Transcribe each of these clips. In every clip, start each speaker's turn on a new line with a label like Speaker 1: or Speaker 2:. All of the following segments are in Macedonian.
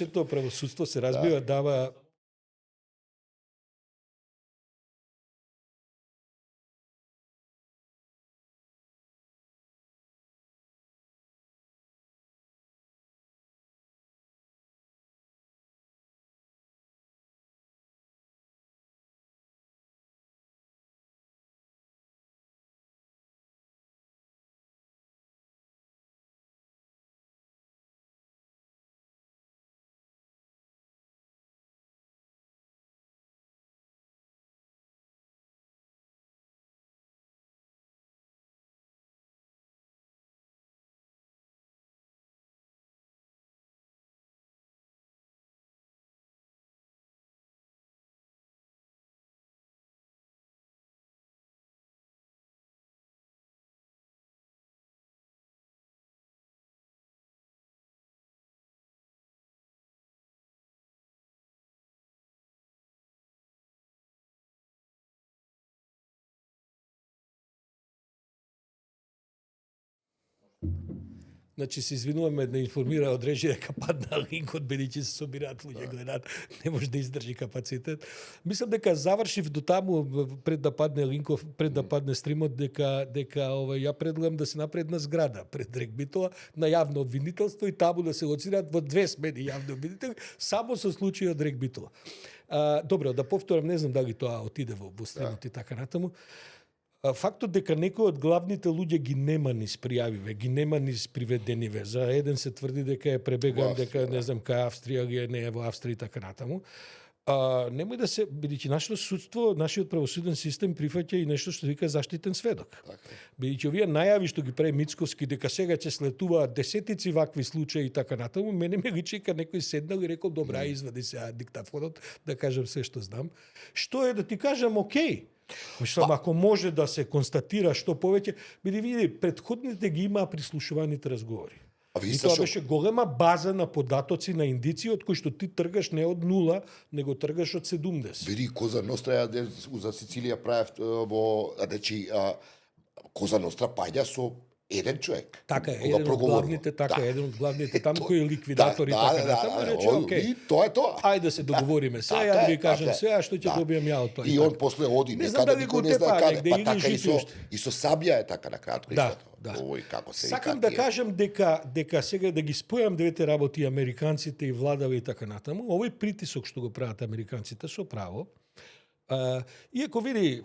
Speaker 1: Нашето правосудство се
Speaker 2: Да.
Speaker 1: разбива, дава Значи се извинуваме да информира од режија дека падна линкот, бидејќи се собираат луѓе гледаат, не може да издржи капацитет. Мислам дека завршив до таму пред да падне линков, пред да падне стримот, дека ја предлагам да се направи една зграда пред регбито на јавно обвинителство и таму да се лоцираат во 2 смени јавни обвинители само со случај од регбито. Добро, да повторам, не знам дали тоа отиде во стримот и така натаму. Фактот дека некои од главните луѓе ги нема низ пријавиве, ги нема низ приведениве. За еден се тврди дека е пребеган, дека не знам кај Австрија, или не е во Австрија и така натаму. Немој да се, бидејќи нашето судство, нашиот правосуден систем прифаќа и нешто што вика заштитен сведок. Бидејќи овие најави што ги прави Мицковски дека сега ќе следуваат десетици вакви случаи и така натаму, мене ме личи дека некој седнал и рекол добра, извади се диктафонот да кажам се што знам. Што е да ти кажам окей. Мислам, ако може да се констатира што повеќе, види, предходните ги имаа прислушуваните разговори. И тоа беше голема база на податоци, на индици, од кои што ти тргаш не од 0, него тргаш од 70.
Speaker 2: Види, Коза Ностра за Сицилија правев во, Коза Ностра паѓа со еден човек.
Speaker 1: Така е, еден од главните, еден од главните таму кој е ликвидатор и така натаму, рече окей.
Speaker 2: И тоа е тоа.
Speaker 1: Ајде да се договориме. Сега ја да ви кажам сега што ќе добијам ја од тоа.
Speaker 2: И он после оди некаде никој не знае каде, па така и со Сабија е така на кратко истото. Овој како се
Speaker 1: сакам да кажам дека сега да ги спојам двете работи, американците и владава и така натаму, овој притисок што го прават американците со право. Иако види,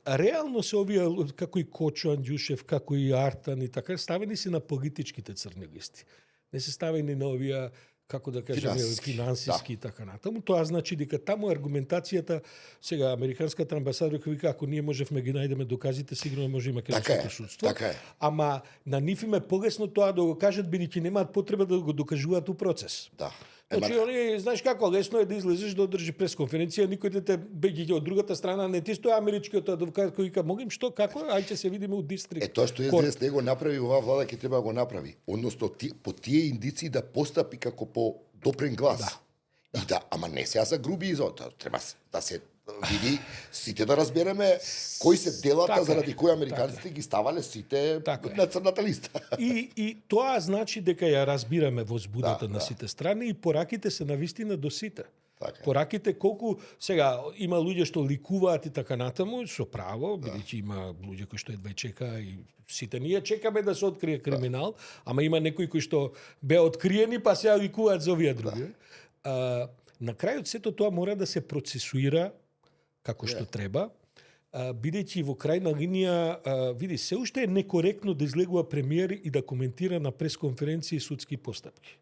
Speaker 1: реално се овие, како и Кочо Анđушев, како и Артан и така, ставени си на политичките црни листи. Не се ставени на овие, како да кажеме, финансиски и така натаму. Тоа значи дека таму аргументацијата, сега американската амбасадорка вика, ако ние можевме ги најдеме доказите, сигурно може има кај судство.
Speaker 2: Така е.
Speaker 1: Ама на нив им е полесно тоа да го кажат, бидејќи немаат потреба да го докажуваат у процес.
Speaker 2: Да.
Speaker 1: Значи, они, знаеш како, лесно е да излезеш да одржи пресконференција, никој да те беѓи од другата страна, не ти стои америчкиот адвокат кој вика, могим што, како, ај ќе се видиме у дистрикт.
Speaker 2: Тоа што СДС не го направи, оваа влада ќе треба да го направи. Односно, по тие индици да постапи како по допрен глас. Да. И ама не сега за груби изод, треба да се види, сите да разбереме кои се делата заради кои американците ги ставале сите на црната листа.
Speaker 1: И тоа значи дека ја разбираме возбудата на сите страни и пораките се навистина до сите. Пораките колку сега има луѓе што ликуваат и така натаму со право, бидејќи има луѓе кои што едва чека и сите ние чекаме да се открие криминал, ама има некои кои што беа откриени па сега ликуваат за овие други. На крајот сето тоа мора да се процесуира како што треба, бидејќи во крајна линија, види, се уште е некоректно да излегува премиер и да коментира на пресконференции судски постапки.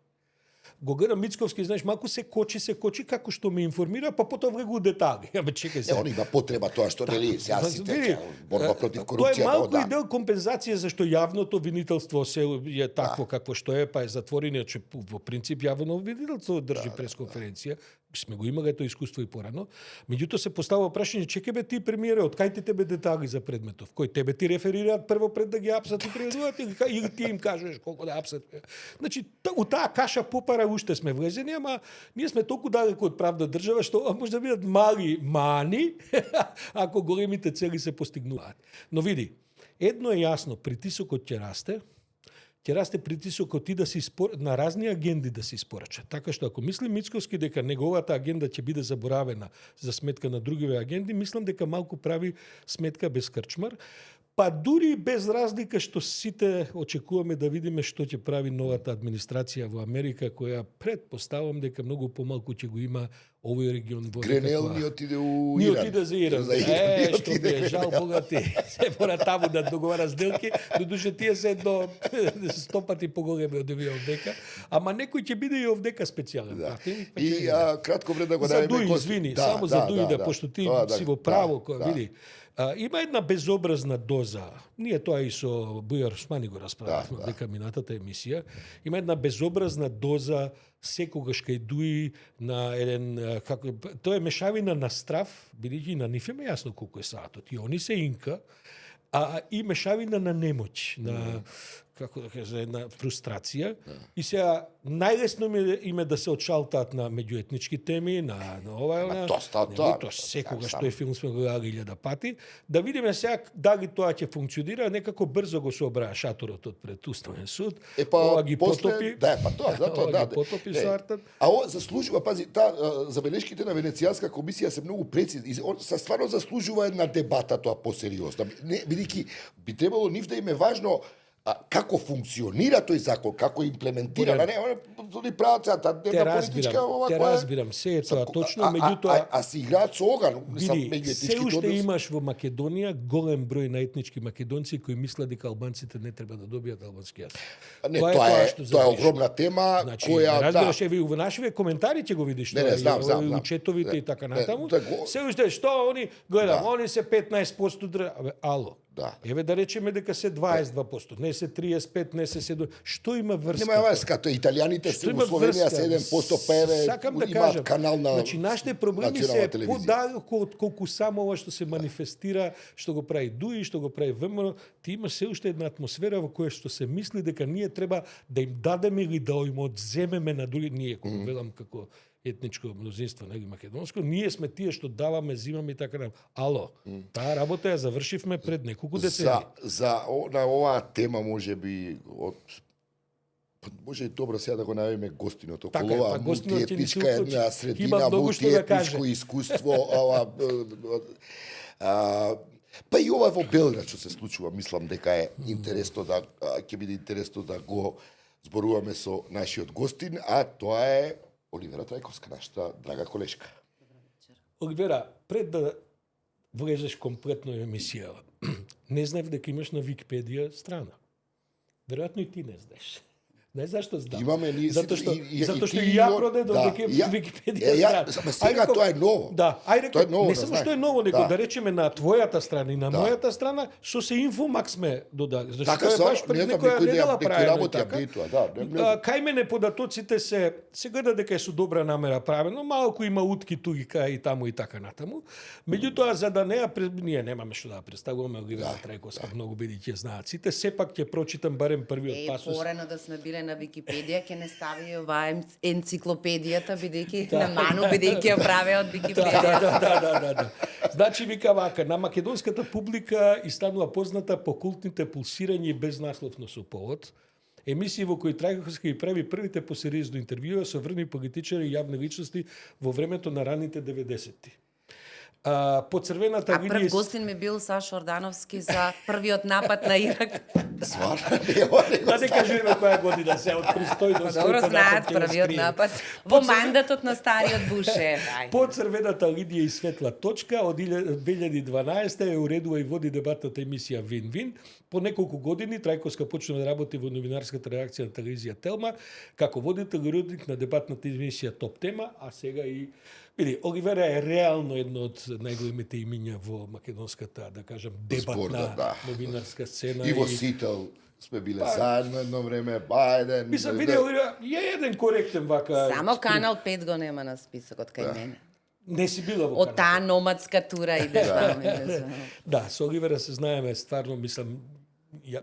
Speaker 1: Го гледам Мицковски, знаеш, малку се кочи како што ме информира, па потоа влегу детали. Ама чекај се.
Speaker 2: Он има потреба тоа што нели сега сите борба против корупцијата.
Speaker 1: Тоа е малку и дел компензација зашто јавното обвинителство се е такво какво што е, па е затворено, че во принцип јавно обвинителство држи пресконференција. Сме го имале тоа искуство и порано. Меѓутоа се поставува прашање, чекај бе ти премиере, од кај ти тебе детали за предметов? Кој тебе ти реферираат прво пред да ги апсат и кредуваат или ти им кажеш колку да апсат? Значи, у таа каша попара уште сме влезени, ама ние сме толку далеко од правда држава што може да бидат мали мани ако големите цели се постигнуваат. Но види, едно е јасно, притисокот ќе расте, ќе расте притисокот и да се на разни агенди да се испорачат. Така што ако мисли Мицковски дека неговата агенда ќе биде заборавена за сметка на другиве агенди, мислам дека малку прави сметка без крчмар. Па дури без разлика што сите очекуваме да видиме што ќе прави новата администрација во Америка, која предпоставам дека многу помалку ќе го има овој регион во
Speaker 2: Гренел ни отиде у
Speaker 1: Ни
Speaker 2: Иран.
Speaker 1: отиде за Иран. Што ми е жал, богати. Се мора таму да договара сделки, додуше тие се едно 100 пати поголеми од овие овдека, ама некој ќе биде и овдека специјален.
Speaker 2: Да.
Speaker 1: Па
Speaker 2: И кратко време да го
Speaker 1: за
Speaker 2: најме
Speaker 1: Дуи, извини, само за Дуи, да, пошто ти си во право, види. Има една безобразна доза. Ние тоа и со Бујар Османи го расправавме дека минатата емисија. Има една безобразна доза секогаш кај Дуи на еден тоа е мешавина на страв, бидејќи на нив е јасно колку е саатот. И они се инка, и мешавина на немоќ, на како да кажа, една фрустрација. И сега најлесно им е да се отшалтаат на меѓуетнички теми, на ова, тоа секогаш тој филм сме го гледали 1000 пати. Да видиме сега дали тоа ќе функционира, некако брзо го собраа шаторот од пред Уставен суд. Ова ги потопи.
Speaker 2: Да, па тоа, затоа да.
Speaker 1: Потопи со артат.
Speaker 2: А ова заслужува, пази, забелешките на Венецијанска комисија се многу прецизни. Се стварно заслужува една дебата тоа посериозна. Бидејќи би требало нив да им е важно како функционира тој закон, како имплементира, не они прават таа дневна политичка ова
Speaker 1: која. Те разбирам, се е тоа точно, меѓутоа
Speaker 2: а си играат со оган со
Speaker 1: меѓуетничките
Speaker 2: меѓуетничките
Speaker 1: односи. Се уште
Speaker 2: односи.
Speaker 1: имаш во Македонија голем број на етнички македонци кои мислат дека албанците не треба да добијат албански јазик.
Speaker 2: Не, тоа е огромна тема која
Speaker 1: разбираш, еве во нашиве коментари ќе го видиш тоа,
Speaker 2: знам.
Speaker 1: у четовите и така натаму. Се уште што они гледам, они се 15% ало.
Speaker 2: Да.
Speaker 1: Еве да речеме дека се 22%, не се 35, не се 7. Што има врска?
Speaker 2: Нема врска, тоа италијаните се во Словенија 7%, па еве имаат канал на
Speaker 1: значи нашите проблеми се подалеку од колку само ова што се манифестира, што го прави Дуи, што го прави ВМРО, ти има се уште една атмосфера во која што се мисли дека ние треба да им дадеме или да им одземеме на други, ние кога велам како етничко мнозинство, неги македонско, ние сме тие што даваме, зимаме и така напред. Ало, таа работа ја завршивме пред неколку децении.
Speaker 2: На оваа тема можеби може и добро сега да го најавиме гостиното.
Speaker 1: Така,
Speaker 2: ова мултиетничка една средина, мултиетничко искуство, па и ова во Белград што се случува, мислам дека е интересно да ќе биде интересно да го зборуваме со нашиот гостин, а тоа е Оливера Трајковска, нашата драга колешка.
Speaker 1: Оливера, пред да влезеш комплетно во емисијава, не знаев дека имаш на Википедија страна. Веројатно и ти не знаеш. Не зашто знам.
Speaker 2: Имаме ни
Speaker 1: затоа што и ја продедов дека Википедија страна.
Speaker 2: Сега тоа е ново.
Speaker 1: Да, ајде
Speaker 2: тоа е ново,
Speaker 1: не само што е ново, него да речеме на твојата страна и на мојата страна, со се инфомакс ме додали. Зашто
Speaker 2: така,
Speaker 1: тоа е баш пред некоја недела правено така. Кај мене податоците се гледа дека е со добра намера правено, малку има утки туги кај и таму и така натаму. Меѓутоа за да ние немаме што да представуваме Оливера Трајковска, многу бидејќи знаат сите, сепак ќе прочитам барем првиот пасус.
Speaker 3: Порано да сме биле на Википедија, ќе не стави оваа енциклопедијата, бидејќи на ману, бидејќи ја праве од Википедија.
Speaker 1: Да. Значи вика вака, на македонската публика и станува позната по култните пулсирања без наслов носоповод, емисии во кои Трајковски ги прави првите посериозни интервјуа со врвни политичари и јавни личности во времето на раните 90-ти. По црвената линија...
Speaker 3: прв гостин ми бил Сашо Ордановски за првиот напад на Ирак.
Speaker 2: Сварно,
Speaker 1: да не кажеме која година се од пристојност.
Speaker 3: Добро знаат првиот напад во мандатот на стариот Буше.
Speaker 1: По црвената линија и светла точка од 2012 е уредува и води дебатната емисија Вин-Вин. По неколку години Трајковска почна да работи во новинарската редакција на телевизија Телма како водител и уредник на дебатната емисија Топ тема, а сега и види, Оливера е реално едно од најголемите имиња во македонската, да кажам, дебатна новинарска сцена.
Speaker 2: И во Сител сме биле заедно едно време, Бајден.
Speaker 1: Мислам, види, Оливера е еден коректен вака.
Speaker 3: Само Канал 5 го нема на списокот кај мене.
Speaker 1: Не си била во
Speaker 3: Од таа номадска тура идеш ваму.
Speaker 1: Да, со Оливера се знаеме, стварно, мислам,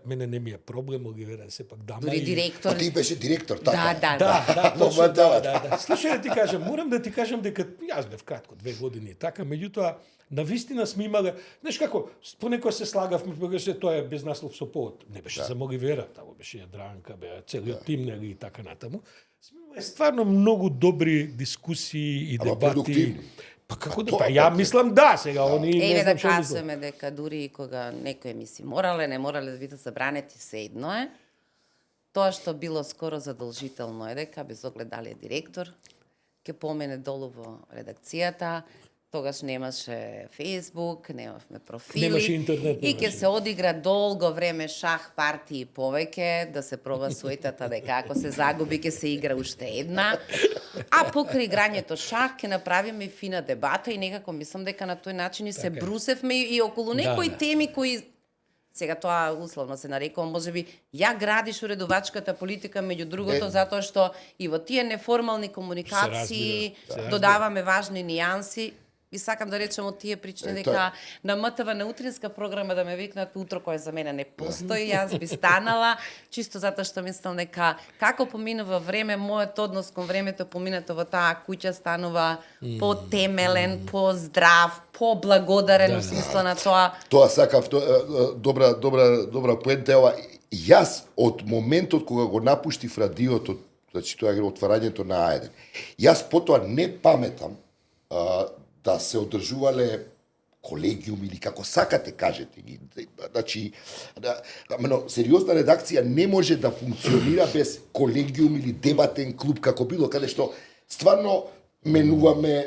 Speaker 1: мене не ми е проблем, Оливера сепак дама.
Speaker 3: Дури директор.
Speaker 2: А ти беше директор, така?
Speaker 3: Да.
Speaker 1: Точно,
Speaker 2: Да.
Speaker 1: да. Слушај, да ти кажам, морам да ти кажам дека јас бев кратко 2 години така, меѓутоа на вистина сме имале, знаеш како, понекогаш се слагавме, беше тоа е без наслов со повод. Не беше само Оливера, таму беше Јадранка, беа целиот тим нели и така натаму. Сме имале стварно многу добри дискусии и
Speaker 2: Ама
Speaker 1: дебати.
Speaker 2: продуктивни.
Speaker 1: Па како да,
Speaker 2: тоа
Speaker 1: па ја
Speaker 2: така.
Speaker 1: мислам да, сега они не
Speaker 3: Еве да
Speaker 1: знам што мислам.
Speaker 3: кажеме дека дури и кога некој мисли морале, не морале да бидат забранети, се едно е. Тоа што било скоро задолжително е дека без оглед дали е директор, ќе помене долу во редакцијата, тогаш немаше Facebook, немавме профили.
Speaker 1: Немаше интернет,
Speaker 3: И ќе
Speaker 1: немаше.
Speaker 3: се одигра долго време шах партии повеќе, да се проба суетата дека ако се загуби ќе се игра уште една. А покрај играњето шах ќе направиме и фина дебата и некако мислам дека на тој начин и се брусевме и околу некои
Speaker 1: да.
Speaker 3: теми кои сега тоа условно се нарекува, можеби ја градиш уредувачката политика меѓу другото затоа што и во тие неформални комуникации
Speaker 1: Се разбира.
Speaker 3: додаваме важни нијанси. И сакам да речем од тие причини дека
Speaker 2: тоа.
Speaker 3: на МТВ на утринска програма да ме викнат утро кој за мене не постои, јас би станала, чисто затоа што мислам дека како поминува време, мојот однос кон времето поминато во таа куќа станува потемелен, поздрав, поблагодарен во смисла на тоа.
Speaker 2: Тоа сакав, добра поента е ова. Јас од моментот кога го напуштив радиото, значи тоа е отварањето на А1, јас потоа не паметам да се одржувале колегиум или како сакате кажете ги. Значи, но сериозна редакција не може да функционира без колегиум или дебатен клуб како било каде што стварно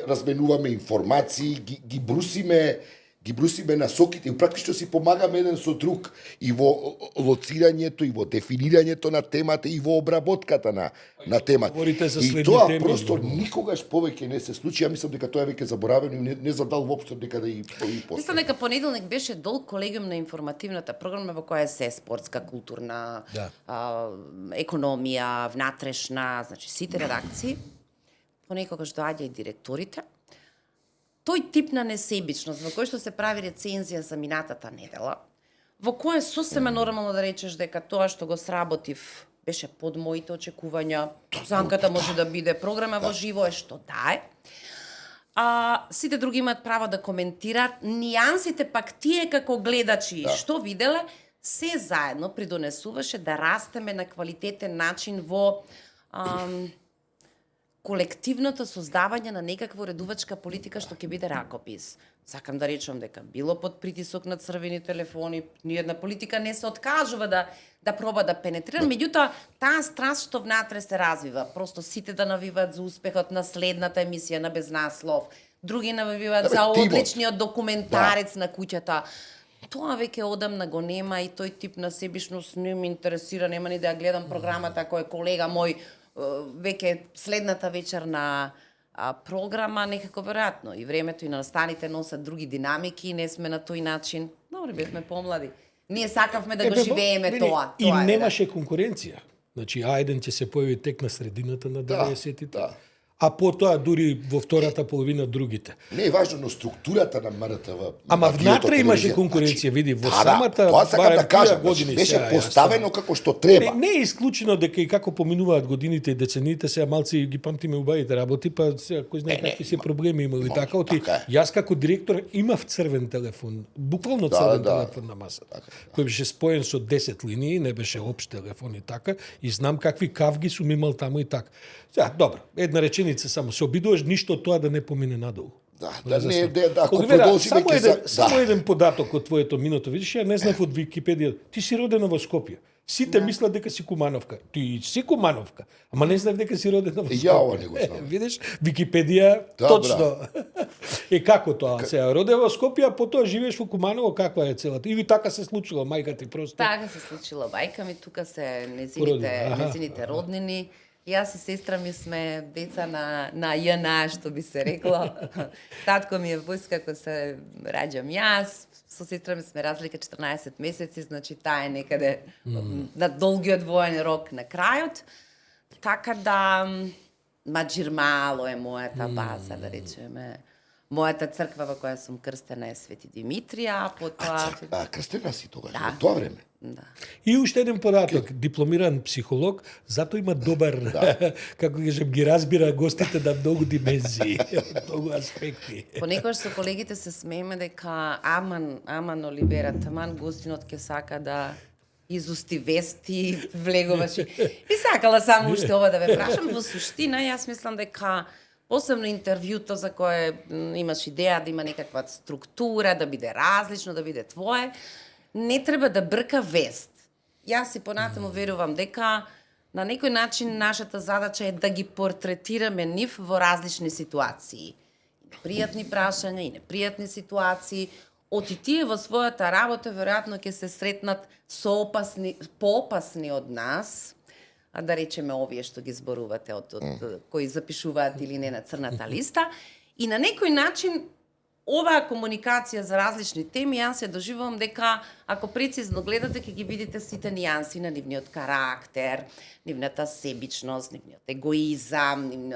Speaker 2: разменуваме информации, ги брусиме насоките и практично си помагаме еден со друг и во лоцирањето, и во дефинирањето на темата, и во обработката на темата.
Speaker 1: Говорите за
Speaker 2: И
Speaker 1: следни
Speaker 2: тоа
Speaker 1: теми,
Speaker 2: просто
Speaker 1: нормално.
Speaker 2: никогаш повеќе не се случи. Ја мислам дека тоа е веќе заборавено и не задал воопшто дека да и после.
Speaker 3: Мислам дека понеделник беше долг колегиум на информативната програма во која се спортска, културна,
Speaker 1: Да.
Speaker 3: економија, внатрешна, значи сите редакции. Понекогаш доаѓа и директорите. Тој тип на несебичност во кој што се прави рецензија за минатата недела, во која е сосема нормално да речеш дека тоа што го сработив беше под моите очекувања, замката може да биде програма во живо е што да е. Сите други имаат право да коментираат, нијансите пак тие како гледачи што виделе, се заедно придонесуваше да растеме на квалитетен начин во колективното создавање на некаква уредувачка политика што ќе биде ракопис. Сакам да речам дека било под притисок на црвени телефони, ниедна политика не се откажува да проба да пенетрира, меѓутоа таа страст што внатре се развива, просто сите да навиваат за успехот на следната емисија на без наслов, други навиваат за
Speaker 2: тимот.
Speaker 3: одличниот документарец на куќата. Тоа веќе одамна го нема и тој тип на себишност не ме интересира, нема ни да ја гледам програмата кој е колега мој веќе следната вечер на програма, некако веројатно и времето и на настаните носат други динамики и не сме на тој начин. Добре, бевме помлади. Ние сакавме да го живееме тоа.
Speaker 1: И
Speaker 3: Тоа е,
Speaker 1: немаше конкуренција. Значи, Ајден ќе се појави тек на средината на 90-тите.
Speaker 2: да.
Speaker 1: А потоа дури во втората половина другите.
Speaker 2: Не е важно, но структурата на МРТВ.
Speaker 1: Ама
Speaker 2: на
Speaker 1: внатре
Speaker 2: телевизија,
Speaker 1: имаше конкуренција, види, во
Speaker 2: да,
Speaker 1: самата
Speaker 2: тоа сакам
Speaker 1: барем
Speaker 2: да кажам,
Speaker 1: тие години
Speaker 2: беше
Speaker 1: сега,
Speaker 2: поставено како што треба.
Speaker 1: Не е исклучено дека и како поминуваат годините и децениите, сега малци ги памтиме убавите работи, па сега кој знае какви се проблеми имали така. Оти,
Speaker 2: така е.
Speaker 1: јас како директор имав црвен телефон, буквално црвен
Speaker 2: да.
Speaker 1: телефон на масата, кој беше споен со 10 линии, не беше општ телефон и така, и знам какви кавги сум имал таму и така. Сега, добро, една реченица само, се обидуваш ништо од тоа да не помине надолу.
Speaker 2: Да, не, ако
Speaker 1: Оливера,
Speaker 2: продолжиме
Speaker 1: само само еден податок од твоето минато. Видиш, ја не знав од Википедија. Ти си родена во Скопје. Сите мислат дека си Кумановка. Ти си Кумановка. Ама не знав дека си родена во Скопје.
Speaker 2: Ја ова не го знам.
Speaker 1: Видиш, Википедија
Speaker 2: Да,
Speaker 1: точно. Како тоа? Сега родена во Скопје, а потоа живееш во Куманово, каква е целата? Или така се случило, мајка ти просто.
Speaker 3: Така се случила мајка ми, тука се
Speaker 1: Породила,
Speaker 3: незините роднини. Јас и сестра ми сме деца на JNA, што би се рекло. Татко ми е војска кога се раѓам јас. Со сестра ми сме разлика 14 месеци, значи таа е некаде на долгиот воен рок на крајот. Така да маџирмало е мојата база, да речеме. Мојата црква во која сум крстена е Свети Димитрија, а потоа...
Speaker 2: Крстена си тогаш,
Speaker 3: Да.
Speaker 2: во тоа време.
Speaker 3: Да.
Speaker 1: И уште еден податок, дипломиран психолог, затоа има добар, како кажем, ги разбира гостите на многу димензии, многу аспекти.
Speaker 3: Понекогаш со колегите се смееме дека аман Оливера, таман гостинот ке сака да изусти вести, влегуваш. И сакала само уште ова да ве прашам. Во суштина, јас мислам дека посебно интервјуто за кое имаш идеја да има некаква структура, да биде различно, да биде твое, не треба да брка вест. Јас и понатаму верувам дека на некој начин нашата задача е да ги портретираме нив во различни ситуации. Пријатни прашања и непријатни ситуации. Оти тие во својата работа веројатно ќе се сретнат со поопасни од нас, а да речеме овие што ги зборувате од кои запишуваат или не на црната листа, и на некој начин оваа комуникација за различни теми, јас ја доживувам дека ако прецизно гледате ќе ги видите сите нијанси на нивниот карактер, нивната себичност, нивниот егоизам,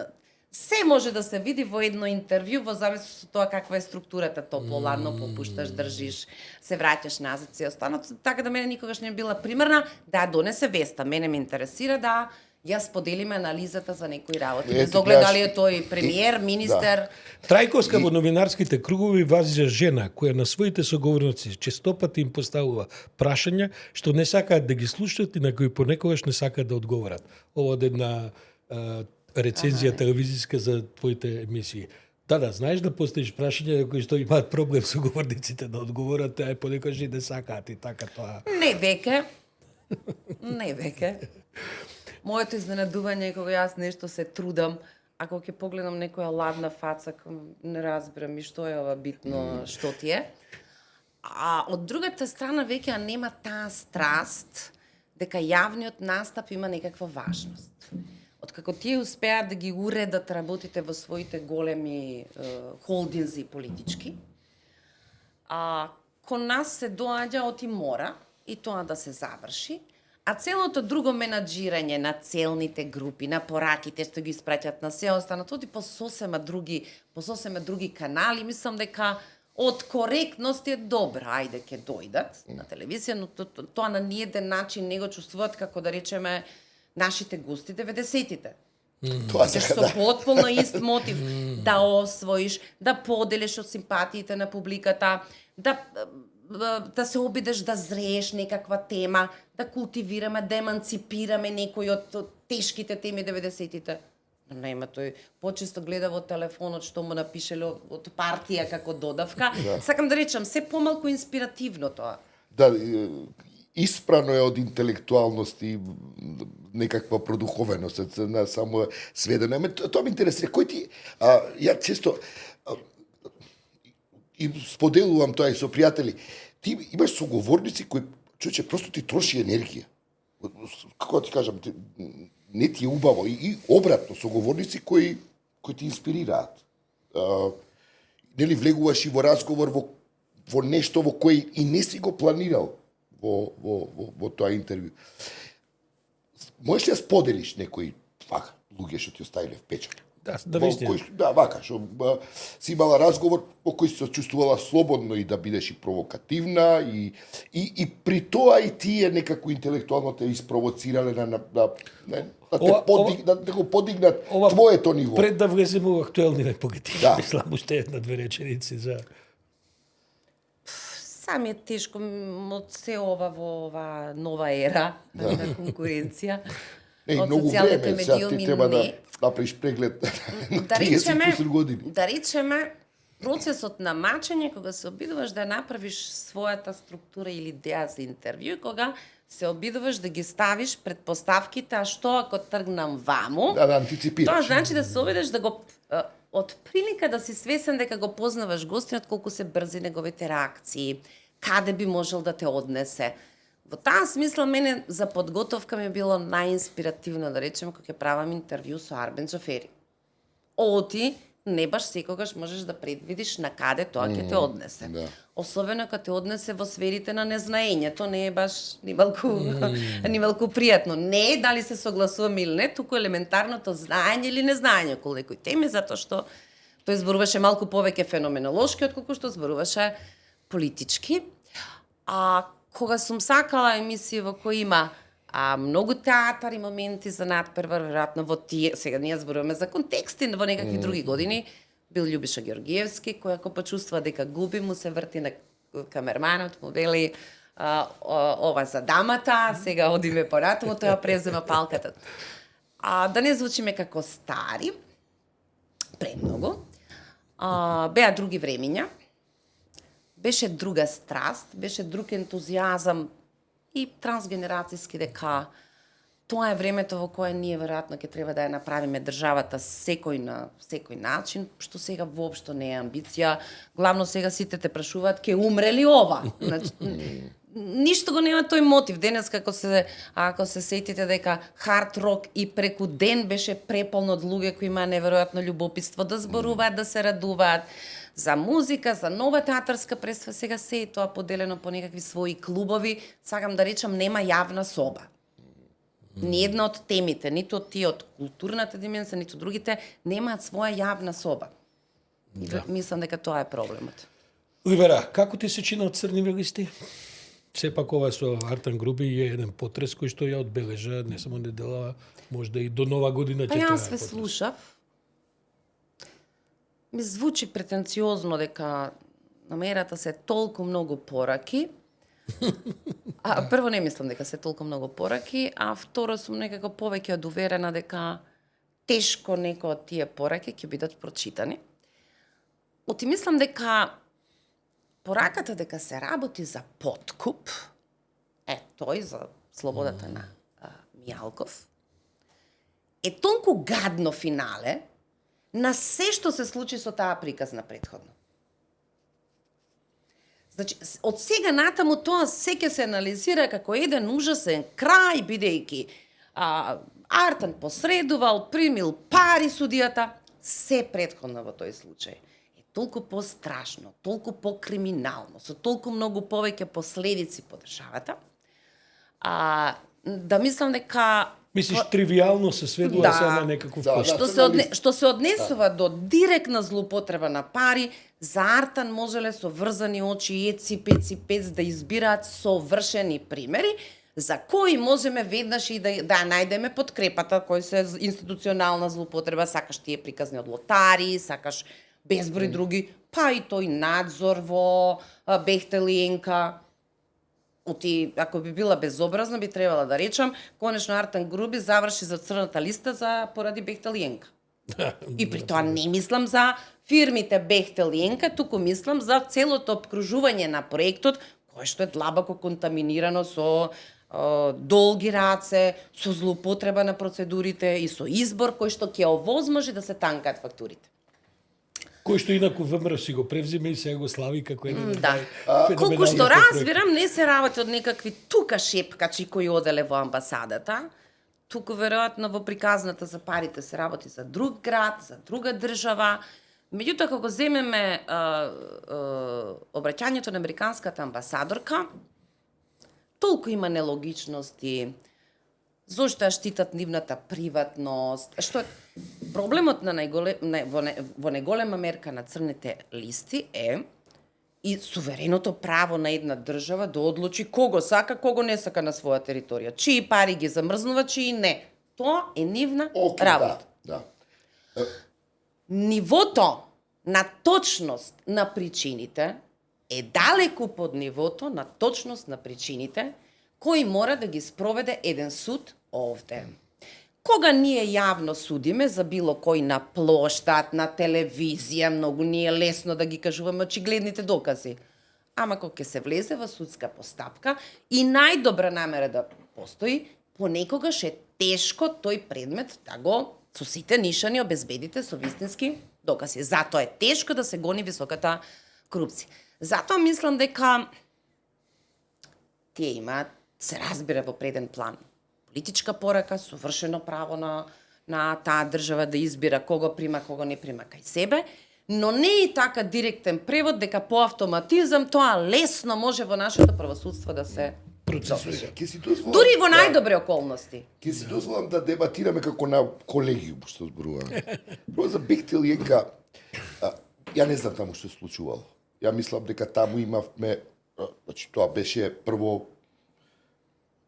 Speaker 3: се може да се види во едно интервју во зависност од тоа каква е структурата, топло, ладно, попушташ, држиш, се враќаш назад, се останато. Така да мене никогаш не била примерна да ја донесе веста. Мене ме интересира да ја споделиме анализата за некои работи. Без оглед дали е тој премиер, министер.
Speaker 1: Трајковска во новинарските кругови вазија жена која на своите соговорници честопати им поставува прашања што не сакаат да ги слушаат и на кои понекогаш не сакаат да одговорат. Ова од една рецензија телевизиска за твоите емисии. Да, знаеш да поставиш прашања кои што имаат проблем со говорниците да одговорат, а понекогаш и не сакаат и така тоа.
Speaker 3: Не веќе. Не веќе. Моето изненадување е кога јас нешто се трудам, ако ќе погледам некоја ладна фаца, не разбирам и што е ова битно, што ти е. А од другата страна веќе нема таа страст дека јавниот настап има некаква важност. Откако тие успеат да ги уредат работите во своите големи холдинзи политички, кон нас се доаѓа оти мора и тоа да се заврши, а целото друго менаџирање на целните групи, на пораките што ги испраќат на се останат оти по сосема други канали, мислам дека од коректност е добра, ајде ќе дојдат на телевизија, но тоа на ниеден начин не го чувствуваат како да речеме нашите гости 90-тите.
Speaker 2: Тоа
Speaker 3: Со потполно ист мотив да освоиш, да поделиш од симпатиите на публиката, да се обидеш да зрееш некаква тема, да култивираме, да еманципираме некои од тешките теми 90-тите. Нема тој почесто гледа во телефонот што му напишеле од партија како додавка. Сакам да речам, се помалку инспиративно тоа.
Speaker 2: Да, испрано е од интелектуалност и некаква продуховеност, не само сведено. Ама тоа ме интересира. Кој ти... ја често... и споделувам тоа и со пријатели. Ти имаш соговорници кои, човече, просто ти троши енергија. Како ти кажам, не ти е убаво. И обратно, соговорници кои ти инспирираат. Нели влегуваш и во разговор во нешто во кој и не си го планирал во тоа интервју. Можеш ли да споделиш некои луѓе што ти оставиле впечат?
Speaker 1: Да вистина.
Speaker 2: Да, вака, што си имала разговор во кој се чувствувала слободно и да бидеш и провокативна и при тоа и тие некако интелектуално те испровоцирале да го подигнат твоето ниво.
Speaker 1: Пред да влеземе во актуелни непогативи, мислам уште една-две реченици за...
Speaker 3: Сами е тешко од се ова во ова нова ера на конкуренција. Од
Speaker 2: многу
Speaker 3: социјалните
Speaker 2: време, сега ти
Speaker 3: медиуми
Speaker 2: треба да
Speaker 3: не.
Speaker 2: направиш преглед на
Speaker 3: Да
Speaker 2: 30 години.
Speaker 3: Да речеме, процесот на мачење, кога се обидуваш да направиш својата структура или идеја за интервју, кога се обидуваш да ги ставиш предпоставките, а што ако тргнам ваму,
Speaker 2: да антиципираш.
Speaker 3: Тоа значи да се обидеш да го од прилика да си свесен дека го познаваш гостинот, колку се брзи неговите реакции, каде би можел да те однесе. Во таа смисла мене за подготовка ми било најинспиративно, да речем, кога ќе правам интервју со Арбен Џафери. Оти не баш секогаш можеш да предвидиш на каде тоа ќе те однесе.
Speaker 2: Да.
Speaker 3: Особено кога те однесе во сферите на незнаењето, не е баш nimалку пријатно. Не е дали се согласуваме или не, туку елементарното знаење или незнаење околу некои теми, затоа што Тој зборуваше малку повеќе феноменолошки, отколку што зборуваше политички. А кога сум сакала емисија во кои има многу театар и моменти за надпревар, веројатно во тие, сега ние зборуваме за контексти, во некакви други години, бил Љубиша Георгиевски, кој ако почувствува дека губи, му се врти на камерманот, му вели ова за дамата, сега одиме понатаму, тој ја презема палката. Да не звучиме како стари, премногу, беа други времиња, беше друга страст, беше друг ентузијазам и трансгенерацијски дека тоа е времето во кое ние веројатно ќе треба да ја направиме државата секој на секој начин, што сега воопшто не е амбиција. Главно сега сите те прашуваат ке умре ли ова? Значи, ништо го нема тој мотив. Денес ако се сетите дека хард рок и преку ден беше преполно од луѓе кои има неверојатно љубопитство да зборуваат, да се радуваат за музика, за нова театарска представа, сега се е тоа поделено по некакви своји клубови, сакам да речам нема јавна соба. Ни една од темите, ниту од тие од културната димензија, ниту другите, немаат своја јавна соба. И мислам дека тоа е проблемот.
Speaker 1: Оливера, како ти се чинат црни листи? Сепак ова со Артан Груби е еден потрес кој што ја одбележа, не само недела, можда и до нова година ќе трае.
Speaker 3: Јас ве слушав. Ми звучи претенциозно дека намерата се толку многу пораки. Прво не мислам дека се толку многу пораки, а второ сум некако повеќе одуверена дека тешко некои од тие пораки ќе бидат прочитани. Оти мислам дека пораката дека се работи за подкуп, тој за слободата на Мијалков, е толку гадно финале на се што се случи со таа приказна претходно. Значи, од сега натаму тоа се ќе се анализира како еден ужасен крај, бидејќи Артан посредувал, примил пари судијата, се претходно во тој случај. Е толку пострашно, толку покриминално, со толку многу повеќе последици по државата, да мислам дека
Speaker 1: Мислиш, тривијално се сведува се на некаков пост.
Speaker 3: Што се однесува до директна злоупотреба на пари, за Артан можеле со врзани очи и еци-пеци-пец да избираат совршени примери, за кои можеме веднаш и да најдеме подкрепата, кој се институционална злоупотреба, сакаш тие приказни од лотари, сакаш безброј други, па и тој надзор во Бехтел и Енка. Ако би била безобразна, би требала да речам, конечно Артан Груби заврши за црната листа поради Бехтел и Енка. И при тоа не мислам за фирмите Бехтел и Енка, туку мислам за целото обкружување на проектот, кој што е длабоко контаминирано со долги раце, со злоупотреба на процедурите и со избор кој што ќе овозможи да се танкаат фактурите.
Speaker 1: Кој што инаку ВМРО си го превземе и сега го слави како еден
Speaker 3: колку што разбирам, не се работи од некакви тука шепкачи кои оделе во амбасадата, туку веројатно во приказната за парите се работи за друг град, за друга држава. Меѓутоа, кога земеме обраќањето на американската амбасадорка, толку има нелогичности, зошто ја штитат нивната приватност, што проблемот на во неголема мерка на црните листи е и сувереното право на една држава да одлучи кого сака, кого не сака на своја територија. Чии пари ги замрзнува, чии не. Тоа е нивна работа.
Speaker 2: Да.
Speaker 3: Нивото на точност на причините е далеку под нивото на точност на причините кои мора да ги спроведе еден суд овде. Кога ние јавно судиме за било кој на плоштад, на телевизија, многу ни е лесно да ги кажуваме очигледните докази. Ама кога ќе се влезе во судска постапка и најдобра намера да постои, понекогаш е тешко тој предмет да го со сите нишани обезбедите со вистински докази. Затоа е тешко да се гони високата корупција. Затоа мислам дека тие имаат, се разбира во преден план, политичка порака, совршено право на таа држава да избира кого прима, кого не прима кај себе, но не и така директен превод дека по автоматизам тоа лесно може во нашето правосудство да се
Speaker 1: процесуира.
Speaker 3: Дури во најдобри околности.
Speaker 2: Ќе си дозволам да дебатираме како на колегиум што зборуваме. Прво за Бехтел и Енка, Ја не знам таму што се случувало. Ја мислам дека таму имавме, значи тоа беше прво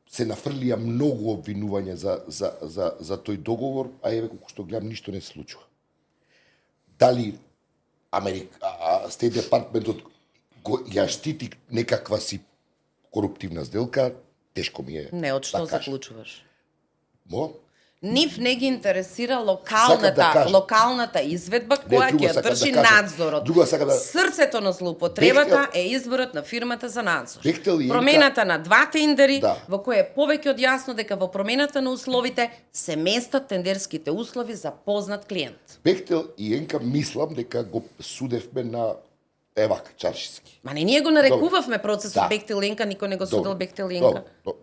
Speaker 2: се нафрлија многу обвинувања за тој договор, а еве колку што гледам ништо не се случува. Дали Стейт департментот ја штити некаква си коруптивна сделка, тешко ми е.
Speaker 3: Не, од што
Speaker 2: да кажам.
Speaker 3: заклучуваш?
Speaker 2: Мо?
Speaker 3: Нив не ги интересира
Speaker 2: Сакам да кажам.
Speaker 3: локалната изведба која
Speaker 2: друго
Speaker 3: ќе
Speaker 2: сакам
Speaker 3: држи
Speaker 2: да кажам.
Speaker 3: надзорот.
Speaker 2: Друго сакам да-
Speaker 3: Срцето на злоупотребата е изборот на фирмата за надзор.
Speaker 2: Бехтел и Енка-
Speaker 3: Промената на два тендери,
Speaker 2: Да.
Speaker 3: во кој е повеќе од јасно дека во промената на условите се местат тендерските услови за познат клиент.
Speaker 2: Бехтел и Енка мислам дека го судевме на Евак Чаршиски.
Speaker 3: Ма не ние го нарекувавме процесот
Speaker 2: Да.
Speaker 3: Бехтел Енка, никој не го судел
Speaker 2: Добро,
Speaker 3: Бехтел Енка.
Speaker 2: добро.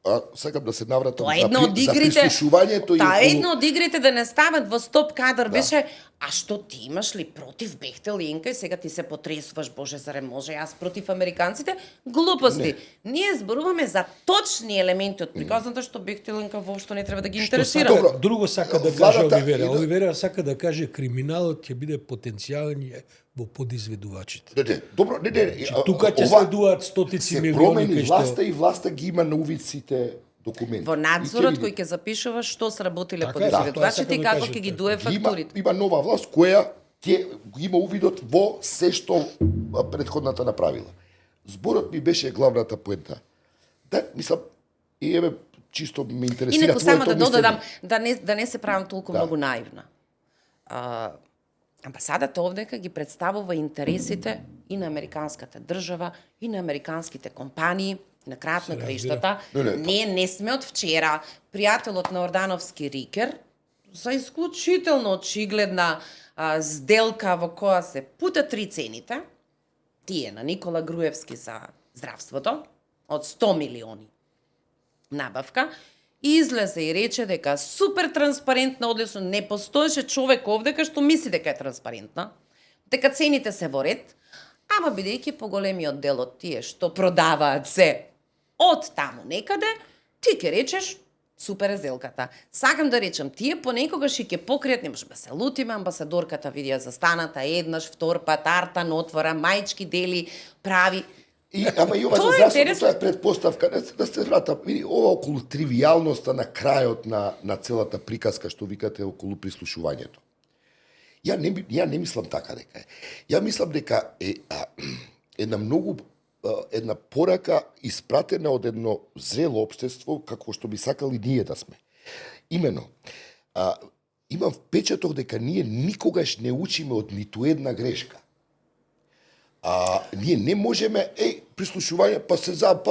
Speaker 2: А сакам да се навратам
Speaker 3: Тоа е
Speaker 2: за,
Speaker 3: едно од
Speaker 2: за
Speaker 3: игрите.
Speaker 2: прислушувањето
Speaker 3: Таа е
Speaker 2: околу-
Speaker 3: едно од игрите да не стават во стоп кадар беше, а што ти имаш ли против Бехтел Енка и сега ти се потресуваш, боже, заре може јас против американците? Глупости. Ние зборуваме за точни елементи од приказната што Бехтел Енка воопшто не треба да ги
Speaker 1: Што
Speaker 3: интересира.
Speaker 1: сака,
Speaker 2: Добро.
Speaker 1: друго сака да каже
Speaker 2: Владата
Speaker 1: Оливера.
Speaker 2: и да-
Speaker 1: Оливера сака да каже криминалот ќе биде потенцијален во подизведувачите.
Speaker 2: Не, добро, не.
Speaker 1: Тука ќе
Speaker 2: ова
Speaker 1: следуваат стотици
Speaker 2: се
Speaker 1: милиони
Speaker 2: промени
Speaker 1: кај
Speaker 2: власта
Speaker 1: што
Speaker 2: и власта ги има на увиците документи.
Speaker 3: Во
Speaker 2: И
Speaker 3: надзорот
Speaker 2: ќе
Speaker 3: кој
Speaker 2: види.
Speaker 3: ќе запишува што сработиле
Speaker 1: Така е,
Speaker 3: подизведувачите
Speaker 1: тоа
Speaker 3: и
Speaker 1: сакам да
Speaker 3: како
Speaker 1: кажам,
Speaker 3: ќе ги
Speaker 1: така.
Speaker 3: дуе
Speaker 2: Има,
Speaker 3: фактурите.
Speaker 2: има нова власт која ќе има увидот во се што претходната направила. Зборот ми беше главната поента. Да, мислам, и еве чисто ме интересира
Speaker 3: Инаку само
Speaker 2: твоето
Speaker 3: да додадам,
Speaker 2: мислење.
Speaker 3: да не се правам толку
Speaker 2: Да.
Speaker 3: многу наивна. Амбасадата овдека ги представува интересите и на американската држава, и на американските компании, на крајот на краиштата.
Speaker 2: Не,
Speaker 3: Ние не сме од вчера пријателот на Ордановски Рикер за исклучително очигледна сделка во која се пута 3 цените, тие на Никола Груевски за здравството, од 100 милиони набавка, и излезе и рече дека супер транспарентна, одлично, не постоеше човек овдека што мисли дека е транспарентна, дека цените се во ред, ама бидејќи поголемиот дел од тие што продаваат се од таму некаде, ти ќе речеш супер е сделката. Сакам да речам, тие понекогаш и ќе покријат, не може да се лутиме, амбасадорката видија застаната еднаш, втор пат, Артан отвора, мајчки дели, прави.
Speaker 2: Ама и ова
Speaker 3: Тоа
Speaker 2: за
Speaker 3: е
Speaker 2: здравството,
Speaker 3: интересно.
Speaker 2: тоа е предпоставка. Да се вратам, види, ова околу тривијалноста на крајот на целата приказка што викате околу прислушувањето. Ја не мислам така дека е. Ја мислам дека е една порака испратена од едно зрело општество како што би сакали ние да сме. Имено, имам впечаток дека ние никогаш не учиме од ниту една грешка. Ние не можеме, прислушување, па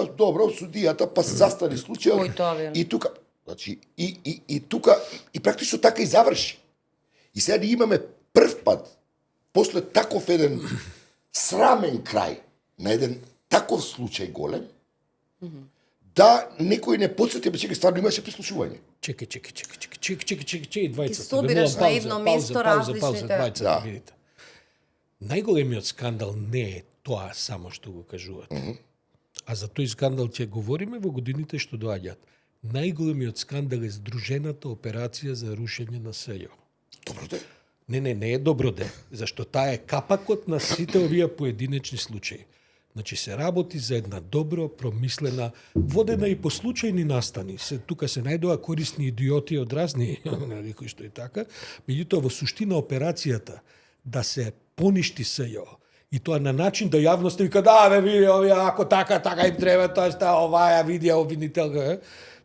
Speaker 2: добро, судијата, па се застани случајот.
Speaker 3: Кој тоа ве?
Speaker 2: И тука, значи, и тука, и практично така и заврши. И сега ние имаме прв пат, после таков еден срамен крај, на еден таков случај голем, да некој не подсети, чекај, стварно имаше прислушување.
Speaker 1: Чекај, двајцата.
Speaker 3: Ги собираш на едно место различните.
Speaker 1: Двајцата,
Speaker 2: Да.
Speaker 1: видите. Најголемиот скандал не е тоа само што го кажувате. А за тој скандал ќе говориме во годините што доаѓаат. Најголемиот скандал е здружената операција за рушење на СЈО.
Speaker 2: Добро де.
Speaker 1: Не е добро де, зашто таа е капакот на сите овие поединечни случаи. Значи се работи за една добро промислена, водена и по случајни настани. Тука се најдоа корисни идиоти од разни, кои што и така, меѓутоа во суштина операцијата да се поништи СЈО и тоа на начин да јавноста вика да, види, овие ако така им треба, тоа ста оваа видија обвинителка.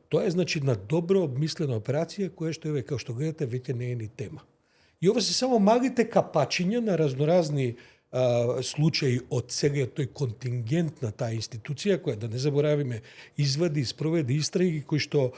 Speaker 1: Тоа е значи на добро обмислена операција која што еве како што гледате веќе не е ни тема. И ова се само малите капачиња на разноразни случаи од сега тој контингент на таа институција која, да не заборавиме, извади и спроведе истраги кои што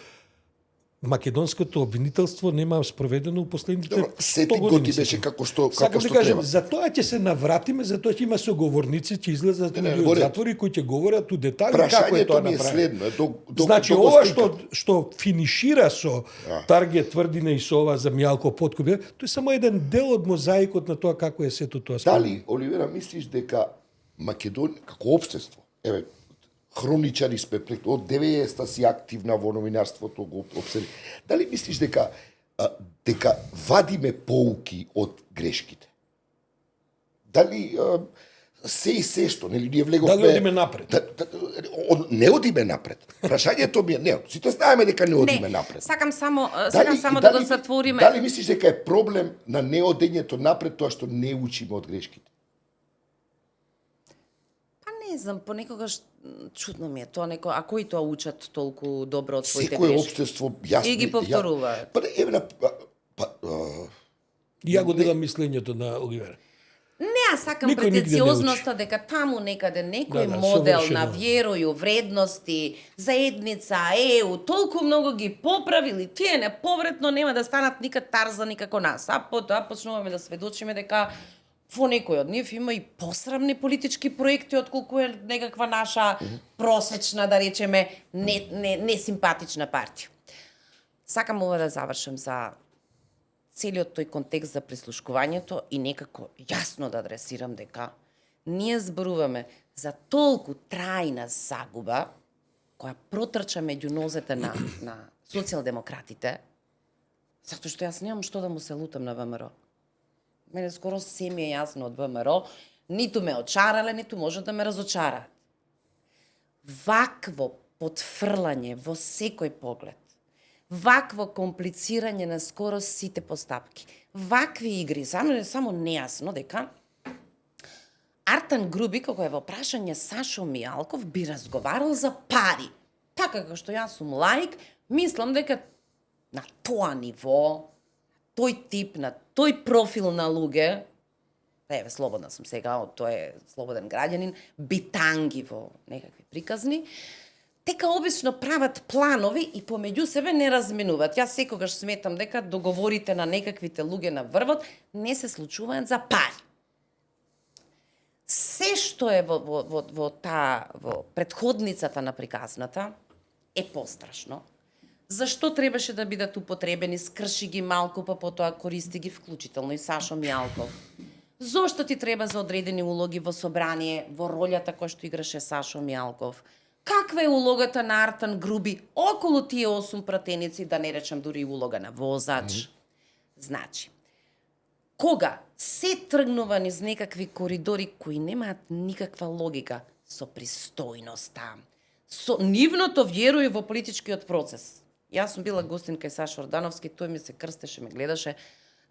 Speaker 1: македонското обвинителство нема спроведено у последните 100 години.
Speaker 2: Сети години беше како што
Speaker 1: Сакам да
Speaker 2: што
Speaker 1: кажам,
Speaker 2: треба.
Speaker 1: за тоа ќе се навратиме, за тоа ќе има соговорници, ќе излезат
Speaker 2: Не,
Speaker 1: луѓе од
Speaker 2: во ред.
Speaker 1: затвори кои ќе говорат у детали како е
Speaker 2: Прашањето
Speaker 1: тоа
Speaker 2: ми е
Speaker 1: направено.
Speaker 2: следно.
Speaker 1: Значи, ова што финишира со Таргет Тврдина и со ова за Мијалко Поткоп, тој е само еден дел од мозаикот на тоа како е сето тоа.
Speaker 2: Дали, Оливера, мислиш дека Македонија, како општество, еве, хроничари сме од 90-та си активна во новинарството, го обсери. Дали мислиш дека вадиме поуки од грешките? дали се и се што, нели ние влеговме...
Speaker 1: Дали одиме напред?
Speaker 2: Не одиме напред. Прашањето ми е, не, сите знаеме дека не одиме напред.
Speaker 3: Сакам само
Speaker 2: Дали-
Speaker 3: да го затвориме.
Speaker 2: Дали мислиш дека е проблем на неодењето напред тоа што не учиме од грешките?
Speaker 3: Па не знам, понекогаш чудно ми е тоа а кои тоа учат толку добро од своите
Speaker 2: Секое
Speaker 3: грешки?
Speaker 2: општество јас
Speaker 3: И ги повторуваат.
Speaker 2: Па еве на
Speaker 1: Ја го делам мислењето на Оливер.
Speaker 3: Не, аз сакам
Speaker 1: Никој нигде не
Speaker 3: претенциозноста дека таму некаде некој
Speaker 1: Да,
Speaker 3: модел
Speaker 1: совршено.
Speaker 3: на вјероју, вредности, заедница, ЕУ, толку многу ги поправили, тие неповратно нема да станат никад Тарзани како нас. А потоа почнуваме да сведочиме дека во некој од нив има и посрамни политички проекти отколку е некаква наша просечна, да речеме, несимпатична партија. Сакам ова да завршам за целиот тој контекст за прислушкувањето и некако јасно да адресирам дека ние зборуваме за толку трајна загуба која протрча меѓу нозете на социјалдемократите, затоа што јас немам што да му се лутам на ВМРО. Мене скоро се ми е јасно од ВМРО, ниту ме очарале, ниту може да ме разочараат. Вакво потфрлање во секој поглед, вакво комплицирање на скоро сите постапки, вакви игри, за мене е само нејасно дека Артан Груби, како е во прашање Сашо Мијалков, би разговарал за пари. Така како што јас сум лаик, мислам дека на тоа ниво, тој тип, на тој профил на луѓе, еве, слободна сум сега, тој е слободен граѓанин, битанги во некакви приказни, дека обично прават планови и помеѓу себе не разменуваат. Јас секогаш сметам дека договорите на некаквите луѓе на врвот не се случуваат за пари. Се што е во претходницата на приказната е пострашно. Зашто требаше да бидат употребени, скрши ги малку, па потоа користи ги вклучително и Сашо Мијалков. Зошто ти треба за одредени улоги во собрание, во ролјата која што играше Сашо Мијалков? Каква е улогата на Артан Груби околу тие 8 пратеници, да не речам дури и улога на возач? Значи, кога се тргнува низ некакви коридори кои немаат никаква логика, со пристојноста, со нивното вјерује во политичкиот процес. Јас сум била гостин кај Сашо Ордановски, тој ми се крстеше, ме гледаше.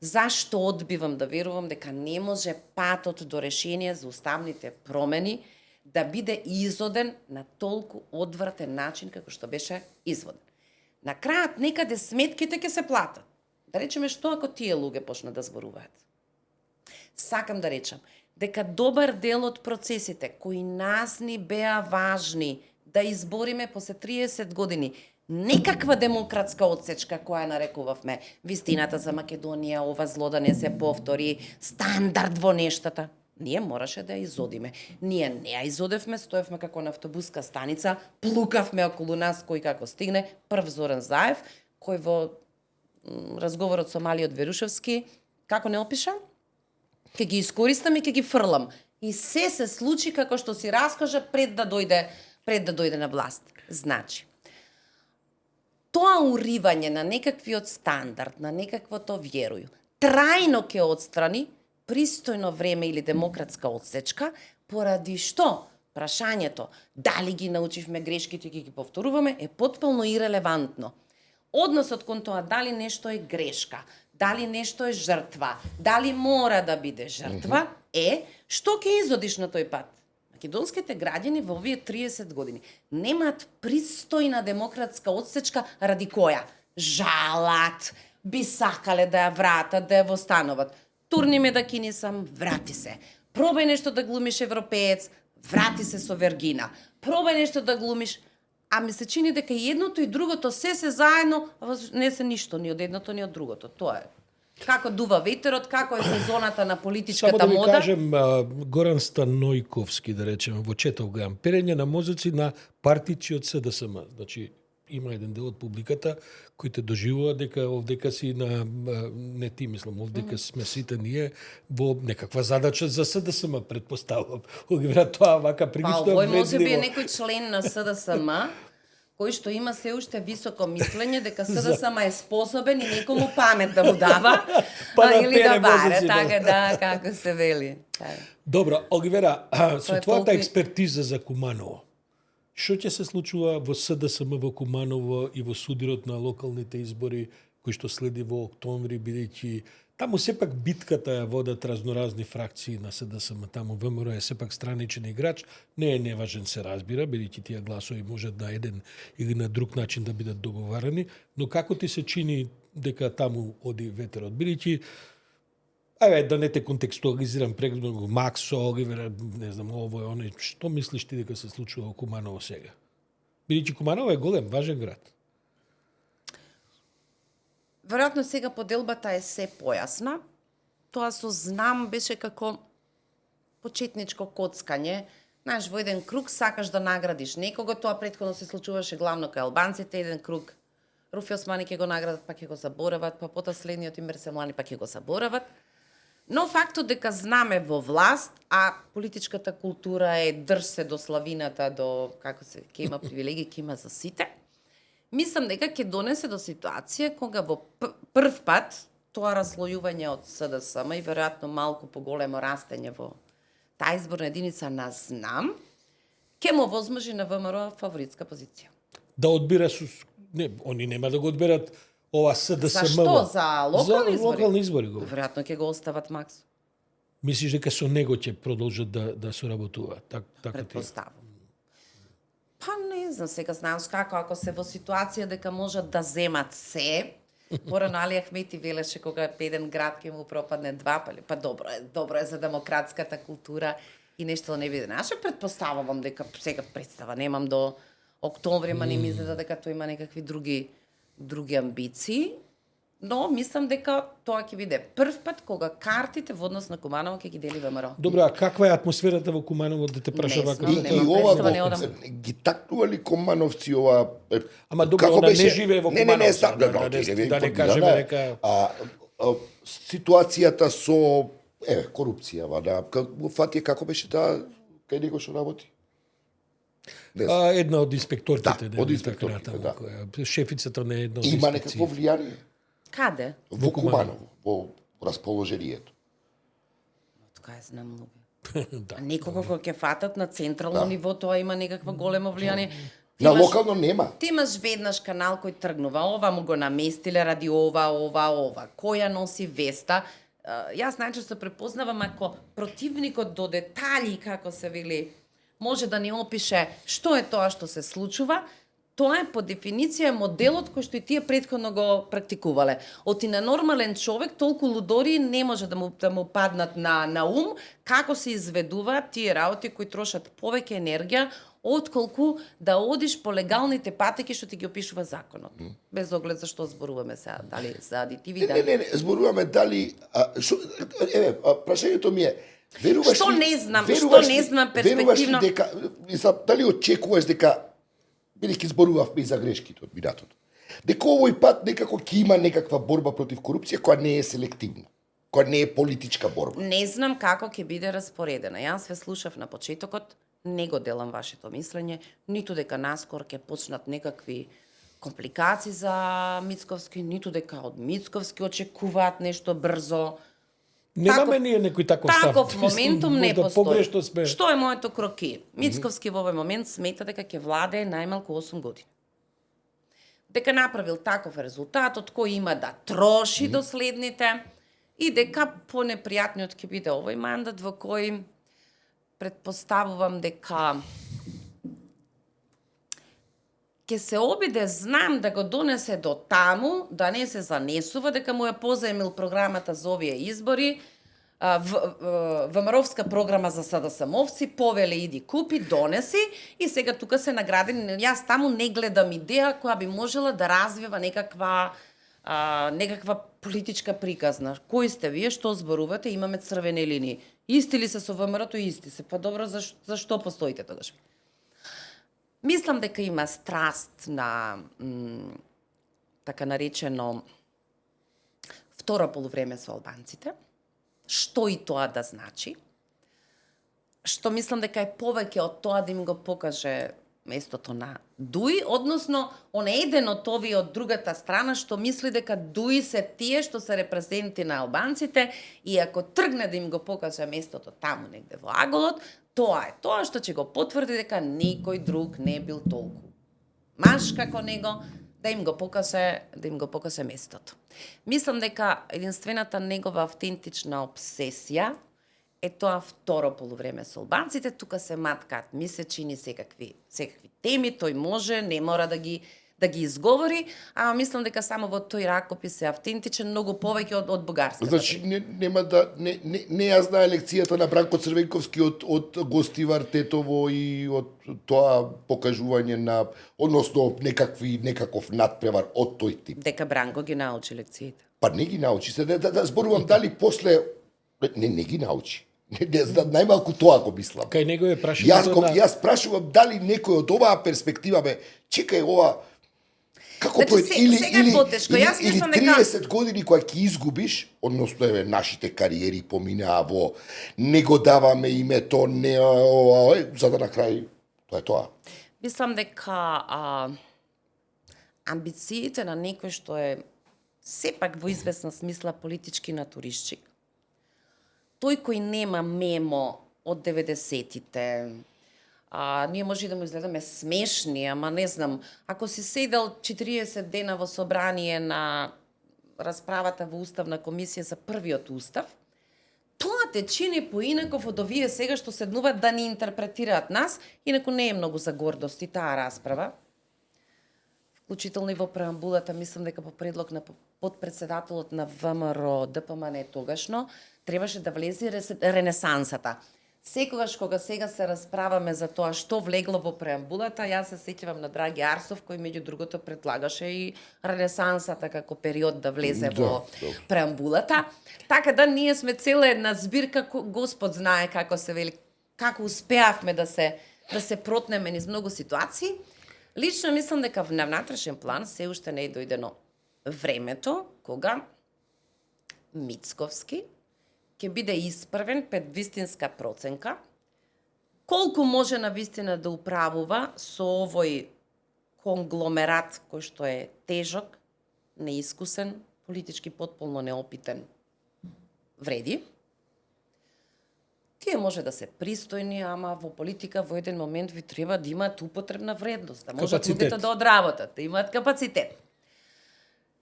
Speaker 3: Зашто одбивам да верувам дека не може патот до решение за уставните промени да биде изоден на толку одвратен начин како што беше изводен. На крајот некаде сметките ќе се платат. Да речеме, што ако тие луѓе почнат да зборуваат? Сакам да речам дека добар дел од процесите кои нас ни беа важни да избориме после 30 години, некаква демократска отсечка која нарекувавме вистината за Македонија, ова зло да не се повтори, стандард во нештата, ние мораше да ја изодиме. Ние не ја изодевме, стоевме како на автобуска станица, плукавме околу нас кој како стигне, прв Зоран Заев, кој во разговорот со малиот Верушевски, како не опиша? Ке ги искористам и ке ги фрлам. И се случи како што си раскажа пред да дојде на власт. Значи, тоа уривање на некаквиот стандард, на некаквото вјерују, трајно ќе отстрани пристојно време или демократска отсечка, поради што прашањето дали ги научивме грешките и ги повторуваме е потполно ирелевантно. Односот кон тоа дали нешто е грешка, дали нешто е жртва, дали мора да биде жртва, е што ќе изодиш на тој пат. Македонските граѓани во овие 30 години немаат пристојна демократска отсечка ради која жалат, би сакале да ја вратат, да ја востановат. Турни ме да кинисам, врати се. Пробај нешто да глумиш европеец, врати се со Вергина. Пробај нешто да глумиш, а ми се чини дека и едното и другото се заедно, не се ништо ни од едното ни од другото. Тоа е. Како дува ветерот, како е сезоната на политичката
Speaker 1: Само да ви
Speaker 3: мода.
Speaker 1: кажем, Горан Станојковски, да речеме, во Четовграм, перење на мозоци на партичи од СДСМ. Значи, има еден дел од публиката кои те доживува дека овдека си на не ти мислам, овдека сме сите ние во некаква задача за СДСМ, предпоставувам. Огивра тоа вака
Speaker 3: Па
Speaker 1: прилично
Speaker 3: овој може би е
Speaker 1: вредливо.
Speaker 3: некој член на СДСМ кој што има се уште високо мислење дека СДСМ е способен и некому памет да му дава,
Speaker 1: Па да
Speaker 3: или да
Speaker 1: пере
Speaker 3: баре,
Speaker 1: мозоци,
Speaker 3: така да, како се вели. Така.
Speaker 1: Добро, Оливера, со
Speaker 3: е
Speaker 1: твојата
Speaker 3: толку-
Speaker 1: експертиза за Куманово, што ќе се случува во СДСМ во Куманово и во судирот на локалните избори кои што следи во октомври, бидејќи таму сепак битката ја водат разноразни фракции на СДСМ, таму ВМРО е сепак страничен играч, не е неважен се разбира, бидејќи тие гласови можат на еден или на друг начин да бидат договарани, но како ти се чини дека таму оди ветерот, бидејќи ајде да не те контекстуализирам премногу, Максо, Оливер, не знам, ово е оној, што мислиш ти дека се случува во Куманово сега? Бидејќи Куманово е голем, важен град.
Speaker 3: Веројатно сега поделбата е се појасна. Тоа со знам беше како почетничко коцкање. Знаеш, во еден круг сакаш да наградиш некого, тоа претходно се случуваше главно кај албанците, еден круг Руфи Османи ќе го наградат, па ќе го заборават, па пота следниот Имер Селмани па ќе го заборават. Но фактот дека знаме во власт, а политичката култура е држ се до славината, до како се ќе има привилегии, ќе има за сите. Мислам дека ќе донесе до ситуација кога во прв пат тоа разслојување од СДСМ и веројатно малку поголемо растење во таа изборна единица на знам, ќе му возможи на ВМРО фаворитска позиција.
Speaker 1: Да одбира не, они нема да го одберат ова СДСМ.
Speaker 3: Зашто? За локални избори?
Speaker 1: За локални избори го.
Speaker 3: Веројатно ќе го остават Макс.
Speaker 1: Мислиш дека со него ќе продолжат да соработуваат? Така ти.
Speaker 3: Предпоставам. Па не знам, сега знаеш како, ако се во ситуација дека можат да земат се, порано Али Ахмети велеше кога еден град ќе му пропадне два, па добро е за демократската култура и нешто да не биде наше. Предпоставувам дека сега представа немам до октомври, ма не ми изгледа дека тој има некакви други амбиции. Но мислам дека тоа ќе биде прв пат кога картите во однос на Куманово ќе ги дели ВМРО.
Speaker 1: Добро, а каква е атмосферата во Куманово, да те праша
Speaker 3: Не
Speaker 1: вака?
Speaker 3: знам,
Speaker 2: И
Speaker 3: немам
Speaker 2: ова
Speaker 3: представа, не одам.
Speaker 2: ги такнува ли Комановци ова?
Speaker 1: Ама добро,
Speaker 2: како
Speaker 1: она
Speaker 2: беше?
Speaker 1: не живее во Куманово,
Speaker 2: Не,
Speaker 1: сега, да не кажеме дека-
Speaker 2: ситуацијата со корупцијава, да, фати како беше таа кај него што работи? Не знам.
Speaker 1: Една од инспекторките,
Speaker 2: Да, од
Speaker 1: и
Speaker 2: инспекторките,
Speaker 1: така
Speaker 2: да.
Speaker 1: натаму, која шефицата на една од
Speaker 2: Има
Speaker 1: инспекции.
Speaker 2: некакво влијание
Speaker 3: Каде?
Speaker 2: во Куманово, во расположението.
Speaker 3: Така е, знам многу.
Speaker 1: Да.
Speaker 3: А некого кој ќе фатат на централно ниво, тоа има некакво големо влијание. Ти
Speaker 2: На
Speaker 3: имаш-
Speaker 2: локално нема.
Speaker 3: Ти имаш веднаш канал кој тргнува, ова му го наместиле ради ова, која носи веста. Јас најчесто препознавам ако противникот до детали, како се вели, може да ни опише што е тоа што се случува, тоа е по дефиниција моделот кој што и тие претходно го практикувале. Оти на нормален човек толку лудори не може да му паднат на ум како се изведуваат тие работи кои трошат повеќе енергија отколку да одиш по легалните патеки што ти ги опишува законот. Без оглед за што зборуваме сега, дали за адитиви,
Speaker 2: Не, зборуваме дали прашањето ми е веруваш
Speaker 3: Што
Speaker 2: ли-
Speaker 3: не знам,
Speaker 2: веруваш
Speaker 3: што не
Speaker 2: ли-
Speaker 3: знам
Speaker 2: веруваш ли
Speaker 3: перспективно?
Speaker 2: дека дали очекуваш дека бидејќи зборувавме и за грешките од минатото, дека овој пат некако ќе има некаква борба против корупција која не е селективна, која не е политичка борба.
Speaker 3: Не знам како ќе биде распоредена. Јас ве слушав на почетокот, не го делам вашето мислење, ниту дека наскор ќе почнат некакви компликации за Мицковски, ниту дека од Мицковски очекуваат нешто брзо.
Speaker 1: Немаме ние некој таков став.
Speaker 3: Таков моментум не
Speaker 1: Можда
Speaker 3: постои.
Speaker 1: погрешно сме.
Speaker 3: Што е моето кроки? Мицковски во овој момент смета дека ќе владее најмалку 8 години. Дека направил таков резултат од кој има да троши до следните и дека понепријатниот ќе биде овој мандат во кој предпоставувам дека ќе се обиде, знам да го донесе до таму, да не се занесува, дека му ја позаемил програмата за овие избори, ВМРО-вска програма за СДСМовци, повеле иди купи, донеси и сега тука се наградени. Јас таму не гледам идеја која би можела да развива некаква политичка приказна. Кои сте вие, што зборувате, имаме црвени линии. Исти ли се со ВМРО-то, исти се. Па добро, зашто постоите тогаш? Мислам дека има страст на така наречено второ полувреме со албанците. Што и тоа да значи? Што мислам дека е повеќе од тоа да им го покаже местото на Дуи, односно он е еден од овие од другата страна што мисли дека Дуи се тие што се репрезенти на албанците и ако тргне да им го покаже местото таму негде во аголот, тоа е тоа што ќе го потврди дека никој друг не бил толку маш како него да им го покаже местото. Мислам дека единствената негова автентична обсесија е тоа второ полувреме со албанците, тука се маткаат, ми се чини секакви теми, тој може, не мора да ги изговори, а мислам дека само во тој ракопис е автентичен многу повеќе од бугарската.
Speaker 2: Значи нема да не ја знае лекцијата на Бранко Црвенковски од Гости Вартетово и од тоа покажување на, односно некаков надпревар од тој тип.
Speaker 3: Дека Бранко ги научи лекциите.
Speaker 2: Па не ги научи се, да зборувам дали после не ги научи. Најмалку тоа го мислам.
Speaker 1: Кај него е прашањето
Speaker 2: Јас прашувам дали некој од оваа перспектива чекај ова како
Speaker 3: значи, сега е потешко. Јас
Speaker 2: или
Speaker 3: мислам дека
Speaker 2: 30 години кои ќе изгубиш, односно еве нашите кариери поминаа во не го даваме името, не за да на крај тоа е тоа.
Speaker 3: мислам дека амбициите на некој што е сепак во известна смисла политички натуришчик, тој кој нема мемо од 90-тите, ние може да му изгледаме смешни, ама не знам, ако си седел 40 дена во собрание на расправата во Уставна комисија за првиот устав, тоа те чини поинаков од овие сега што седнуваат да ни интерпретираат нас, инаку не е многу за гордост и таа расправа. Вклучително и во преамбулата, мислам дека по предлог на подпредседателот на ВМРО ДПМН тогашно, требаше да влезе ренесансата. Секогаш кога сега се расправаме за тоа што влегло во преамбулата, јас се сеќавам на Драги Арсов, кој меѓу другото предлагаше и ренесансата како период да влезе во преамбулата. Така да ние сме цела една збирка, Господ знае како се вели, како успеавме да се протнеме низ многу ситуации. Лично мислам дека на внатрешен план се уште не е дојдено времето кога Мицковски ќе биде исправен пред вистинска проценка колку може на вистина да управува со овој конгломерат кој што е тежок, неискусен, политички потполно неопитен. Вреди. Тие може да се пристојни, ама во политика во еден момент ви треба да имаат употребна вредност, да можат луѓето да одработат, да имаат капацитет.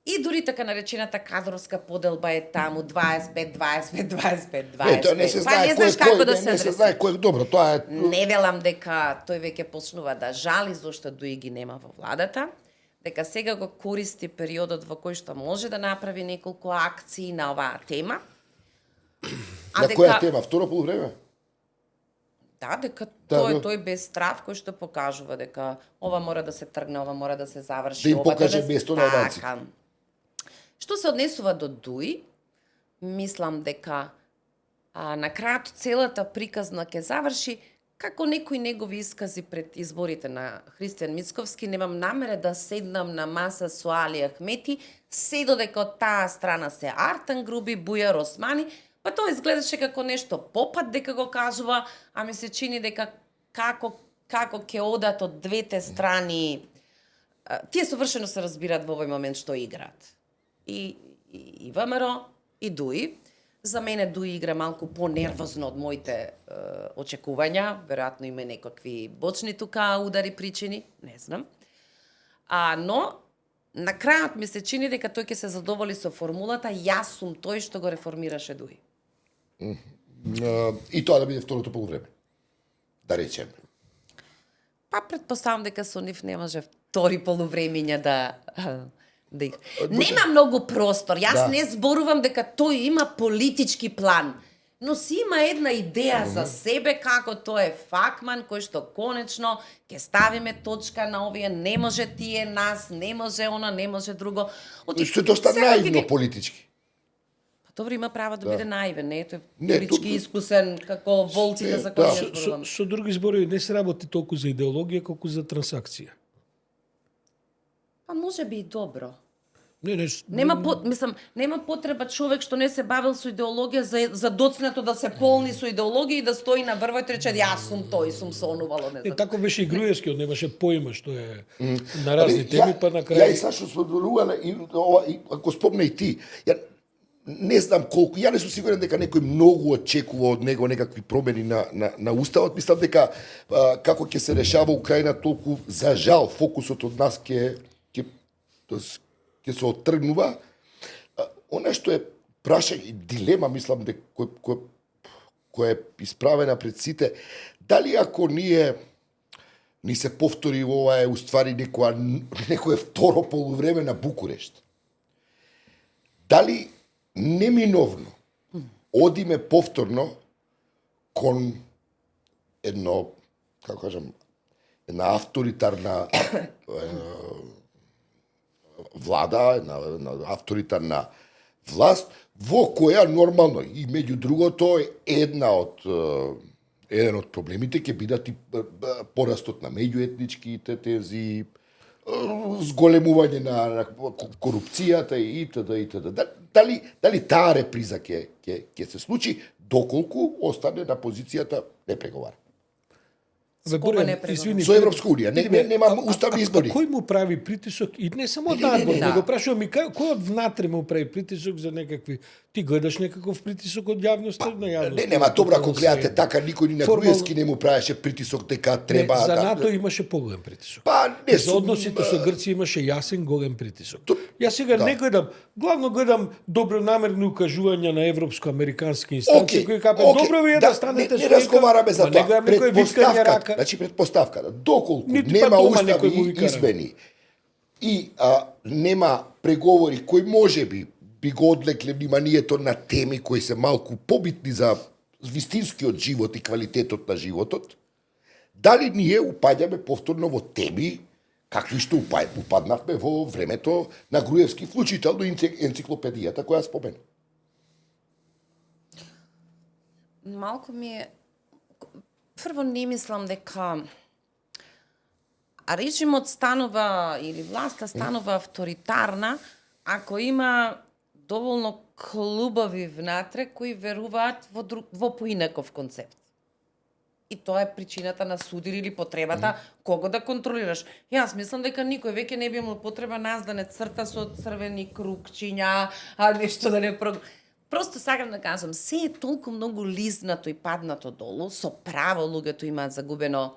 Speaker 3: И дури така наречената кадровска поделба е таму 25-25-25-25.
Speaker 2: Тоа не се знае не се знае кој е добро, тоа е.
Speaker 3: Не велам дека тој веќе почнува да жали зошто Дуи ги нема во владата, дека сега го користи периодот во кој што може да направи неколку акции на оваа тема.
Speaker 2: На која тема? Второ полувреме?
Speaker 3: Да, дека тој без страв кој што покажува дека ова мора да се тргне, ова мора да се заврши,
Speaker 2: да им покаже место на албанците.
Speaker 3: Што се однесува до Дуи, мислам дека на крајот целата приказна ќе заврши како некои негови искази пред изборите на Христијан Мицковски. Немам намера да седнам на маса со Али Ахмети, се додека од таа страна се Артан Груби, Бујар Османи, па тоа изгледаше како нешто попат дека го кажува, а ми се чини дека како ќе одат од двете страни. Тие совршено се разбираат во овој момент што играат. И ВМРО, и Дуи. За мене Дуи игра малку понервозно од моите очекувања, веројатно има некакви бочни тука удари причини, не знам. Но на крајот ми се чини дека тој ќе се задоволи со формулата јас сум тој што го реформираше Дуи.
Speaker 2: И тоа да биде второто полувреме. Да речеме.
Speaker 3: Па предпоставам дека со нив не може втори полувремиња да нема многу простор. Јас не зборувам дека тој има политички план, но си има една идеја за себе како тој е факман кој што конечно ќе ставиме точка на овие, не може тие нас, не може она, не може друго.
Speaker 2: Што е доста наивно политички.
Speaker 3: Добро, има право да биде наивен, не е тој политички искусен како волците за кои ја зборувам.
Speaker 1: Со други зборови не се работи толку за идеологија колку за трансакција.
Speaker 3: Па може би и добро. Нема потреба човек што не се бавил со идеологија за доцнато да се полни со идеологија и да стои на врвот и рече јас сум тој, сум сонувало, не знам.
Speaker 1: Тако беше и Груевски, он немаше поима што е на разни теми, па на
Speaker 2: Ја
Speaker 1: крај...
Speaker 2: и Сашо споделувале, и ако спомне и ти, ја не знам колку, ја не сум сигурен дека некој многу очекува од него некакви промени на уставот. Мислам дека како ќе се решава Украина, толку за жал фокусот од нас ќе се оттргнува. Она што е прашање и дилема, мислам дека која е исправена пред сите, дали ако ни се повтори ова е уствари некое второ полувреме на Букурешт. Дали неминовно одиме повторно кон едно, како кажам, една авторитарна влада, една авторитарна власт, во која нормално и меѓу другото еден од проблемите ќе бидат и порастот на меѓуетничките тензии, зголемување на корупцијата и т.д. Дали таа реприза ќе се случи доколку остане на позицијата не преговара?
Speaker 3: Со кого не преговара?
Speaker 2: Со Европска унија, нема уставни избори.
Speaker 1: Кој му прави притисок и не само надвор, него прашувам и кој од внатре му прави притисок за некакви... Ти гледаш некаков притисок од јавноста на јавноста?
Speaker 2: Нема добро ако гледате така, никој ни на Груевски не му правеше притисок дека треба
Speaker 1: за НАТО имаше поголем притисок.
Speaker 2: не
Speaker 1: За односите со Грција имаше јасен голем притисок. Јас сега не гледам, главно гледам добронамерни укажувања на европско-американски инстанции кои кажат добро ви е да станете
Speaker 2: не разговараме за тоа.
Speaker 1: Предпоставката,
Speaker 2: значи предпоставката, доколку
Speaker 1: ниту
Speaker 2: нема
Speaker 1: дома
Speaker 2: уставни
Speaker 1: некој му ви кара.
Speaker 2: измени и нема преговори кои можеби би го одлекле вниманието на теми кои се малку побитни за вистинскиот живот и квалитетот на животот, дали ние упаѓаме повторно во теми какви што упаднавме во времето на Груевски, вклучително енциклопедијата која спомена.
Speaker 3: Малку ми е... Прво не мислам дека режимот станува или власта станува авторитарна ако има доволно клубови внатре кои веруваат во поинаков концепт. И тоа е причината на судир или потребата кого да контролираш. Јас мислам дека никој веќе не би имал потреба нас да не црта со црвени крукчиња, а нешто да не Просто сакам да кажам, се е толку многу лизнато и паднато долу, со право луѓето имаат загубено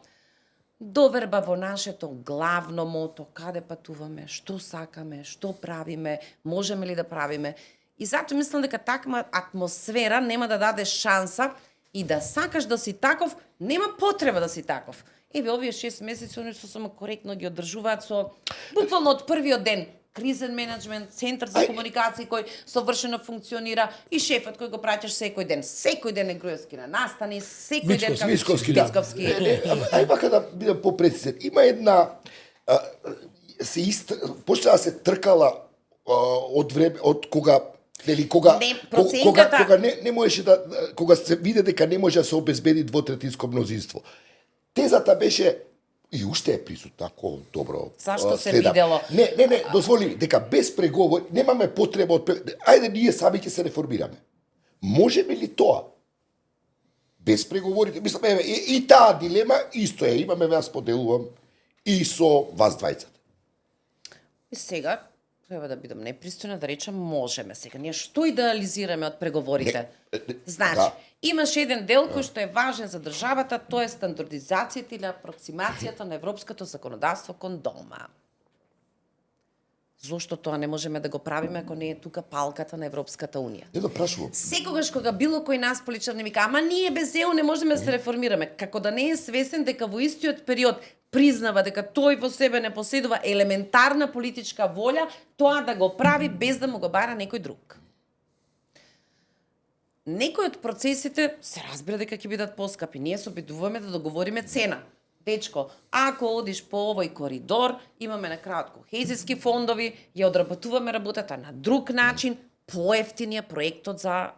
Speaker 3: доверба во нашето главно мото, каде патуваме, што сакаме, што правиме, можеме ли да правиме. И затоа мислам дека таква атмосфера нема да даде шанса и да сакаш да си таков, нема потреба да си таков. Еве овие 6 месеци они што само коректно ги одржуваат со буквално од првиот ден кризен менеджмент, центар за комуникација кој совршено функционира и шефот кој го праќаш секој ден. Секој ден е Груевски на настани, секој ден
Speaker 2: Мицковски.
Speaker 3: Мицковски.
Speaker 2: Вака да бидам попрецизен. Има една почна да се тркала од време од кога кога не можеше да кога се виде дека не може да се обезбеди двотретинско мнозинство. Тезата беше и уште е присутна, ако добро
Speaker 3: Зашто се
Speaker 2: следам.
Speaker 3: видело?
Speaker 2: Не, дозволи ми, дека без преговори немаме потреба од ајде ние сами ќе се реформираме. Можеме ли тоа? Без преговорите, мислам, и таа дилема исто е, имаме вас поделувам и со вас двајцата.
Speaker 3: И сега треба да бидам непристојна да речам можеме сега. Ние што идеализираме од преговорите? Значи, имаш еден дел кој што е важен за државата, тоа е стандардизацијата или апроксимацијата на европското законодавство кон дома. Зошто тоа не можеме да го правиме ако не е тука палката на Европската унија?
Speaker 2: Не да прашувам.
Speaker 3: Секогаш кога било кој нас политичар не ми кажа, ама ние без ЕУ не можеме да се реформираме, како да не е свесен дека во истиот период признава дека тој во себе не поседува елементарна политичка волја, тоа да го прави без да му го бара некој друг. Некои од процесите се разбира дека ќе бидат поскапи. Ние се обидуваме да договориме цена. Дечко, ако одиш по овој коридор, имаме на крајот кохезиски фондови, ја одработуваме работата на друг начин, поевтиниот проектот за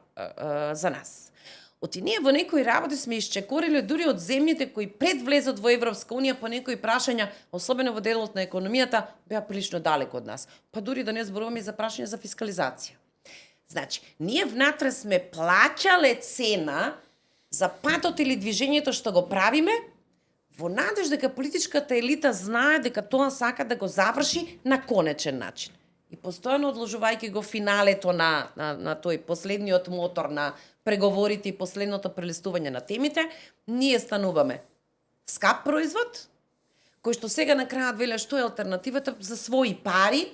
Speaker 3: нас. Оти ние во некои работи сме исчекорили дури од земјите кои пред влезот во Европска унија по некои прашања, особено во делот на економијата, беа прилично далеко од нас. Па дури да не зборуваме и за прашање за фискализација. Значи, ние внатре сме плаќале цена за патот или движењето што го правиме, во надеж дека политичката елита знае дека тоа сака да го заврши на конечен начин. И постојано одложувајќи го финалето на тој последниот мотор на преговорите и последното прелистување на темите, ние стануваме скап производ, кој што сега на крајот веле што е алтернативата за своји пари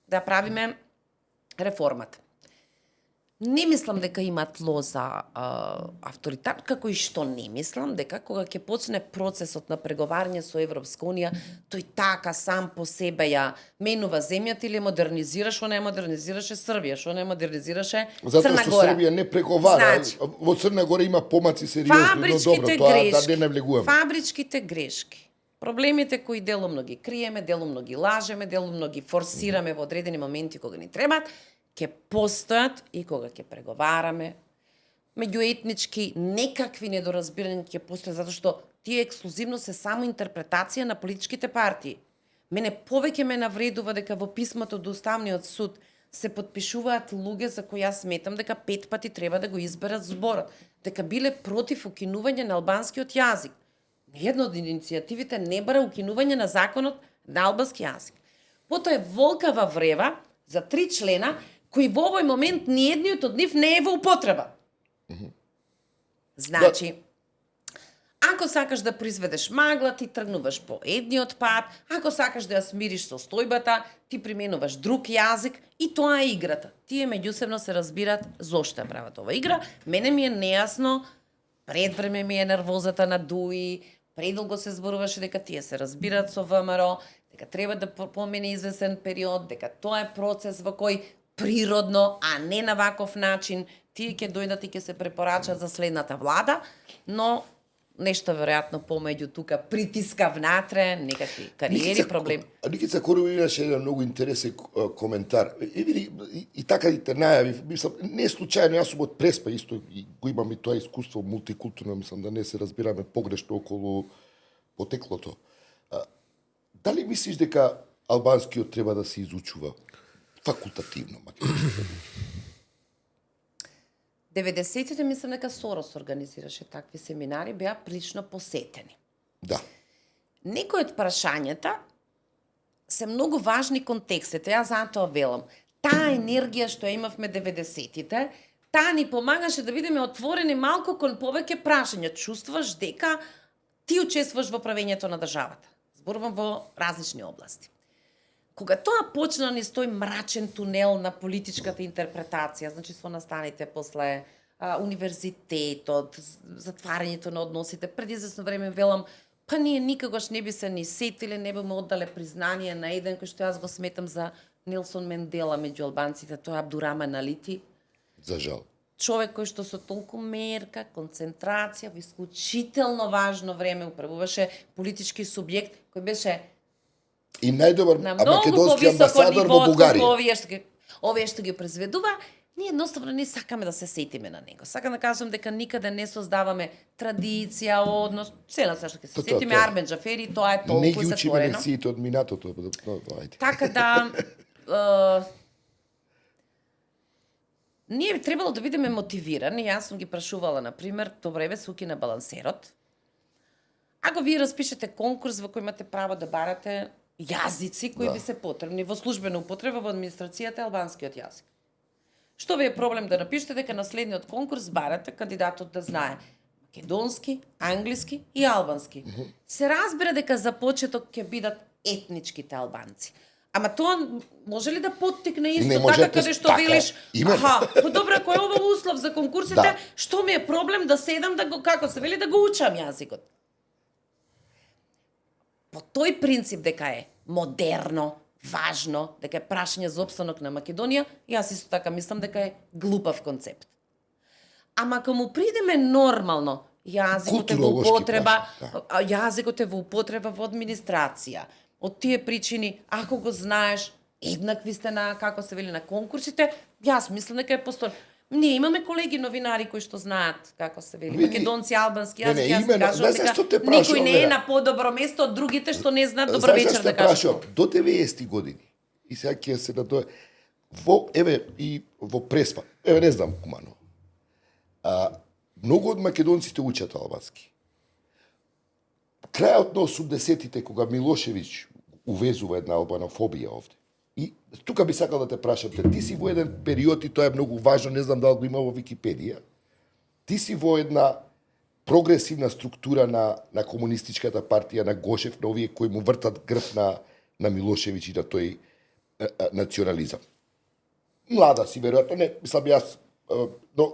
Speaker 3: да правиме реформата. Не мислам дека има тло за авторитар, како и што не мислам дека кога ќе почне процесот на преговарање со Европска унија, тој така сам по себе ја менува земјата или модернизира, што не модернизираше Србија, што не модернизираше Црна
Speaker 2: Затоа што
Speaker 3: Гора.
Speaker 2: Србија не преговара.
Speaker 3: Значи,
Speaker 2: во Црна Гора има помаци сериозни, но добро, тоа да не навлегуваме.
Speaker 3: Фабричките грешки. Проблемите кои делумно ги криеме, делумно ги лажеме, делумно ги форсираме во одредени моменти кога ни требаат, ќе постојат и кога ќе преговараме. Меѓуетнички некакви недоразбирања ќе постојат затоа што тие ексклузивно се само интерпретација на политичките партии. Мене повеќе ме навредува дека во писмото до Уставниот суд се потпишуваат луѓе за кои јас сметам дека 5 пати треба да го изберат зборот, дека биле против укинување на албанскиот јазик. Една од иницијативите не бара укинување на законот на албански јазик. Потоа е волкава врева за 3 члена кои во овој момент ни едниот од нив не е во употреба. Значи, ако сакаш да произведеш магла, ти тргнуваш по едниот пат, ако сакаш да ја смириш состојбата, ти применуваш друг јазик и тоа е играта. Тие меѓусебно се разбираат зошто ја прават ова игра. Мене ми е нејасно, пред време ми е нервозата на Дуи, предолго се зборуваше дека тие се разбираат со ВМРО, дека треба да помине извесен период, дека тоа е процес во кој природно, а не на ваков начин, тие ќе дојдат и ќе се препорачат за следната влада, но нешто веројатно помеѓу тука притиска внатре, некакви кариери, проблем.
Speaker 2: Никица Корова имаше еден многу интересен коментар. И види, и така и те најави, мислам, не е случајно, јас сум од Преспа, исто и го имам и тоа искуство мултикултурно, мислам да не се разбираме погрешно околу потеклото. Дали мислиш дека албанскиот треба да се изучува факултативно?
Speaker 3: 90-тите мислам дека Сорос организираше такви семинари, беа прилично посетени.
Speaker 2: Да.
Speaker 3: Некои од прашањата се многу важни контекстите, јас затоа велам. Таа енергија што ја имавме 90-тите, таа ни помагаше да бидеме отворени малку кон повеќе прашања. Чувствуваш дека ти учествуваш во правењето на државата. Зборувам во различни области. Кога тоа почна низ тој мрачен тунел на политичката интерпретација, значи со настаните после универзитетот, затварањето на односите, преди известно време велам, па ние никогаш не би се ни сетиле, не би му оддале признание на еден кој што јас го сметам за Нелсон Мендела меѓу албанците, тоа е Абдураман Алити.
Speaker 2: За жал.
Speaker 3: Човек кој што со толку мерка, концентрација, во исклучително важно време управуваше политички субјект кој беше
Speaker 2: И најдобар
Speaker 3: на многу
Speaker 2: македонски
Speaker 3: повисоко
Speaker 2: амбасадор
Speaker 3: ниво
Speaker 2: во
Speaker 3: од
Speaker 2: Бугарија.
Speaker 3: овие што ги произведува, ние едноставно не сакаме да се сетиме на него. Сакам да кажам дека никаде не создаваме традиција, однос, се на што ќе се сетиме Армен Джафери, тоа е
Speaker 2: Не
Speaker 3: толку
Speaker 2: ги учиме
Speaker 3: затворено.
Speaker 2: лекциите од минатото. Ајде.
Speaker 3: Така да ние би требало да бидеме мотивирани. Јас сум ги прашувала, на пример, добре бе суки на балансерот. Ако вие распишете конкурс во кој имате право да барате јазици кои ви се потребни во службена употреба во администрацијата е албанскиот јазик. Што ви е проблем да напишете дека на следниот конкурс барате кандидатот да знае македонски, англиски и албански. Се разбира дека за почеток ќе бидат етничките албанци. Ама тоа може ли да поттикне исто
Speaker 2: Не
Speaker 3: така
Speaker 2: можете
Speaker 3: каде што
Speaker 2: така,
Speaker 3: велиш,
Speaker 2: именно.
Speaker 3: аха, па добро, ако е ова услов за конкурсите,
Speaker 2: Да.
Speaker 3: што ми е проблем да седам да го, како се вели, да го учам јазикот. По тој принцип дека е модерно, важно, дека е прашање за опстанок на Македонија, јас исто така мислам дека е глупав концепт. Ама ако му придеме нормално, јазикот е во
Speaker 2: Културолошки
Speaker 3: употреба,
Speaker 2: прашања,
Speaker 3: јазикот е во употреба во администрација. Од тие причини, ако го знаеш, еднакви сте на, како се вели, на конкурсите, јас мислам дека е постојано. Ние имаме колеги новинари кои што знаат како се вели
Speaker 2: Види,
Speaker 3: македонци, албански
Speaker 2: не,
Speaker 3: јазик, јас
Speaker 2: имено,
Speaker 3: кажувам
Speaker 2: знаеш зашто те
Speaker 3: дека
Speaker 2: прашувам,
Speaker 3: никој не е
Speaker 2: Вера?
Speaker 3: на подобро место од другите што не знаат добро
Speaker 2: Знаеш
Speaker 3: вечер
Speaker 2: зашто
Speaker 3: да
Speaker 2: те
Speaker 3: кажат.
Speaker 2: прашувам? До 90-ти години. И сега ќе се надоја. Во Преспа. Не знам кумано. Многу од македонците учат албански. Крајот на 80-тите, кога Милошевиќ увезува една албанофобија овде. И тука би сакал да те прашам, ти си во еден период, и тоа е многу важно, не знам дали го има во Википедија, ти си во една прогресивна структура на комунистичката партија, на Гошев, на овие кои му вртат грб на Милошевиќ и на тој национализам. Млада си, веројатно, не, мислам јас, но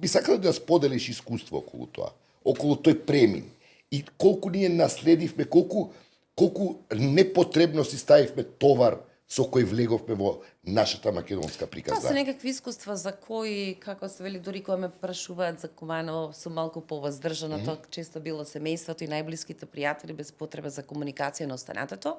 Speaker 2: би сакал да споделиш искуство околу тоа, околу тој премин. И колку ние наследивме, колку непотребно си ставивме товар со кој влеговме во нашата македонска
Speaker 3: Тоа
Speaker 2: приказна.
Speaker 3: се некакви искуства за кои, како се вели, дури кога ме прашуваат за кумано, сум малку повоздржана, тоа често било семејството и најблиските пријатели без потреба за комуникација на останатото.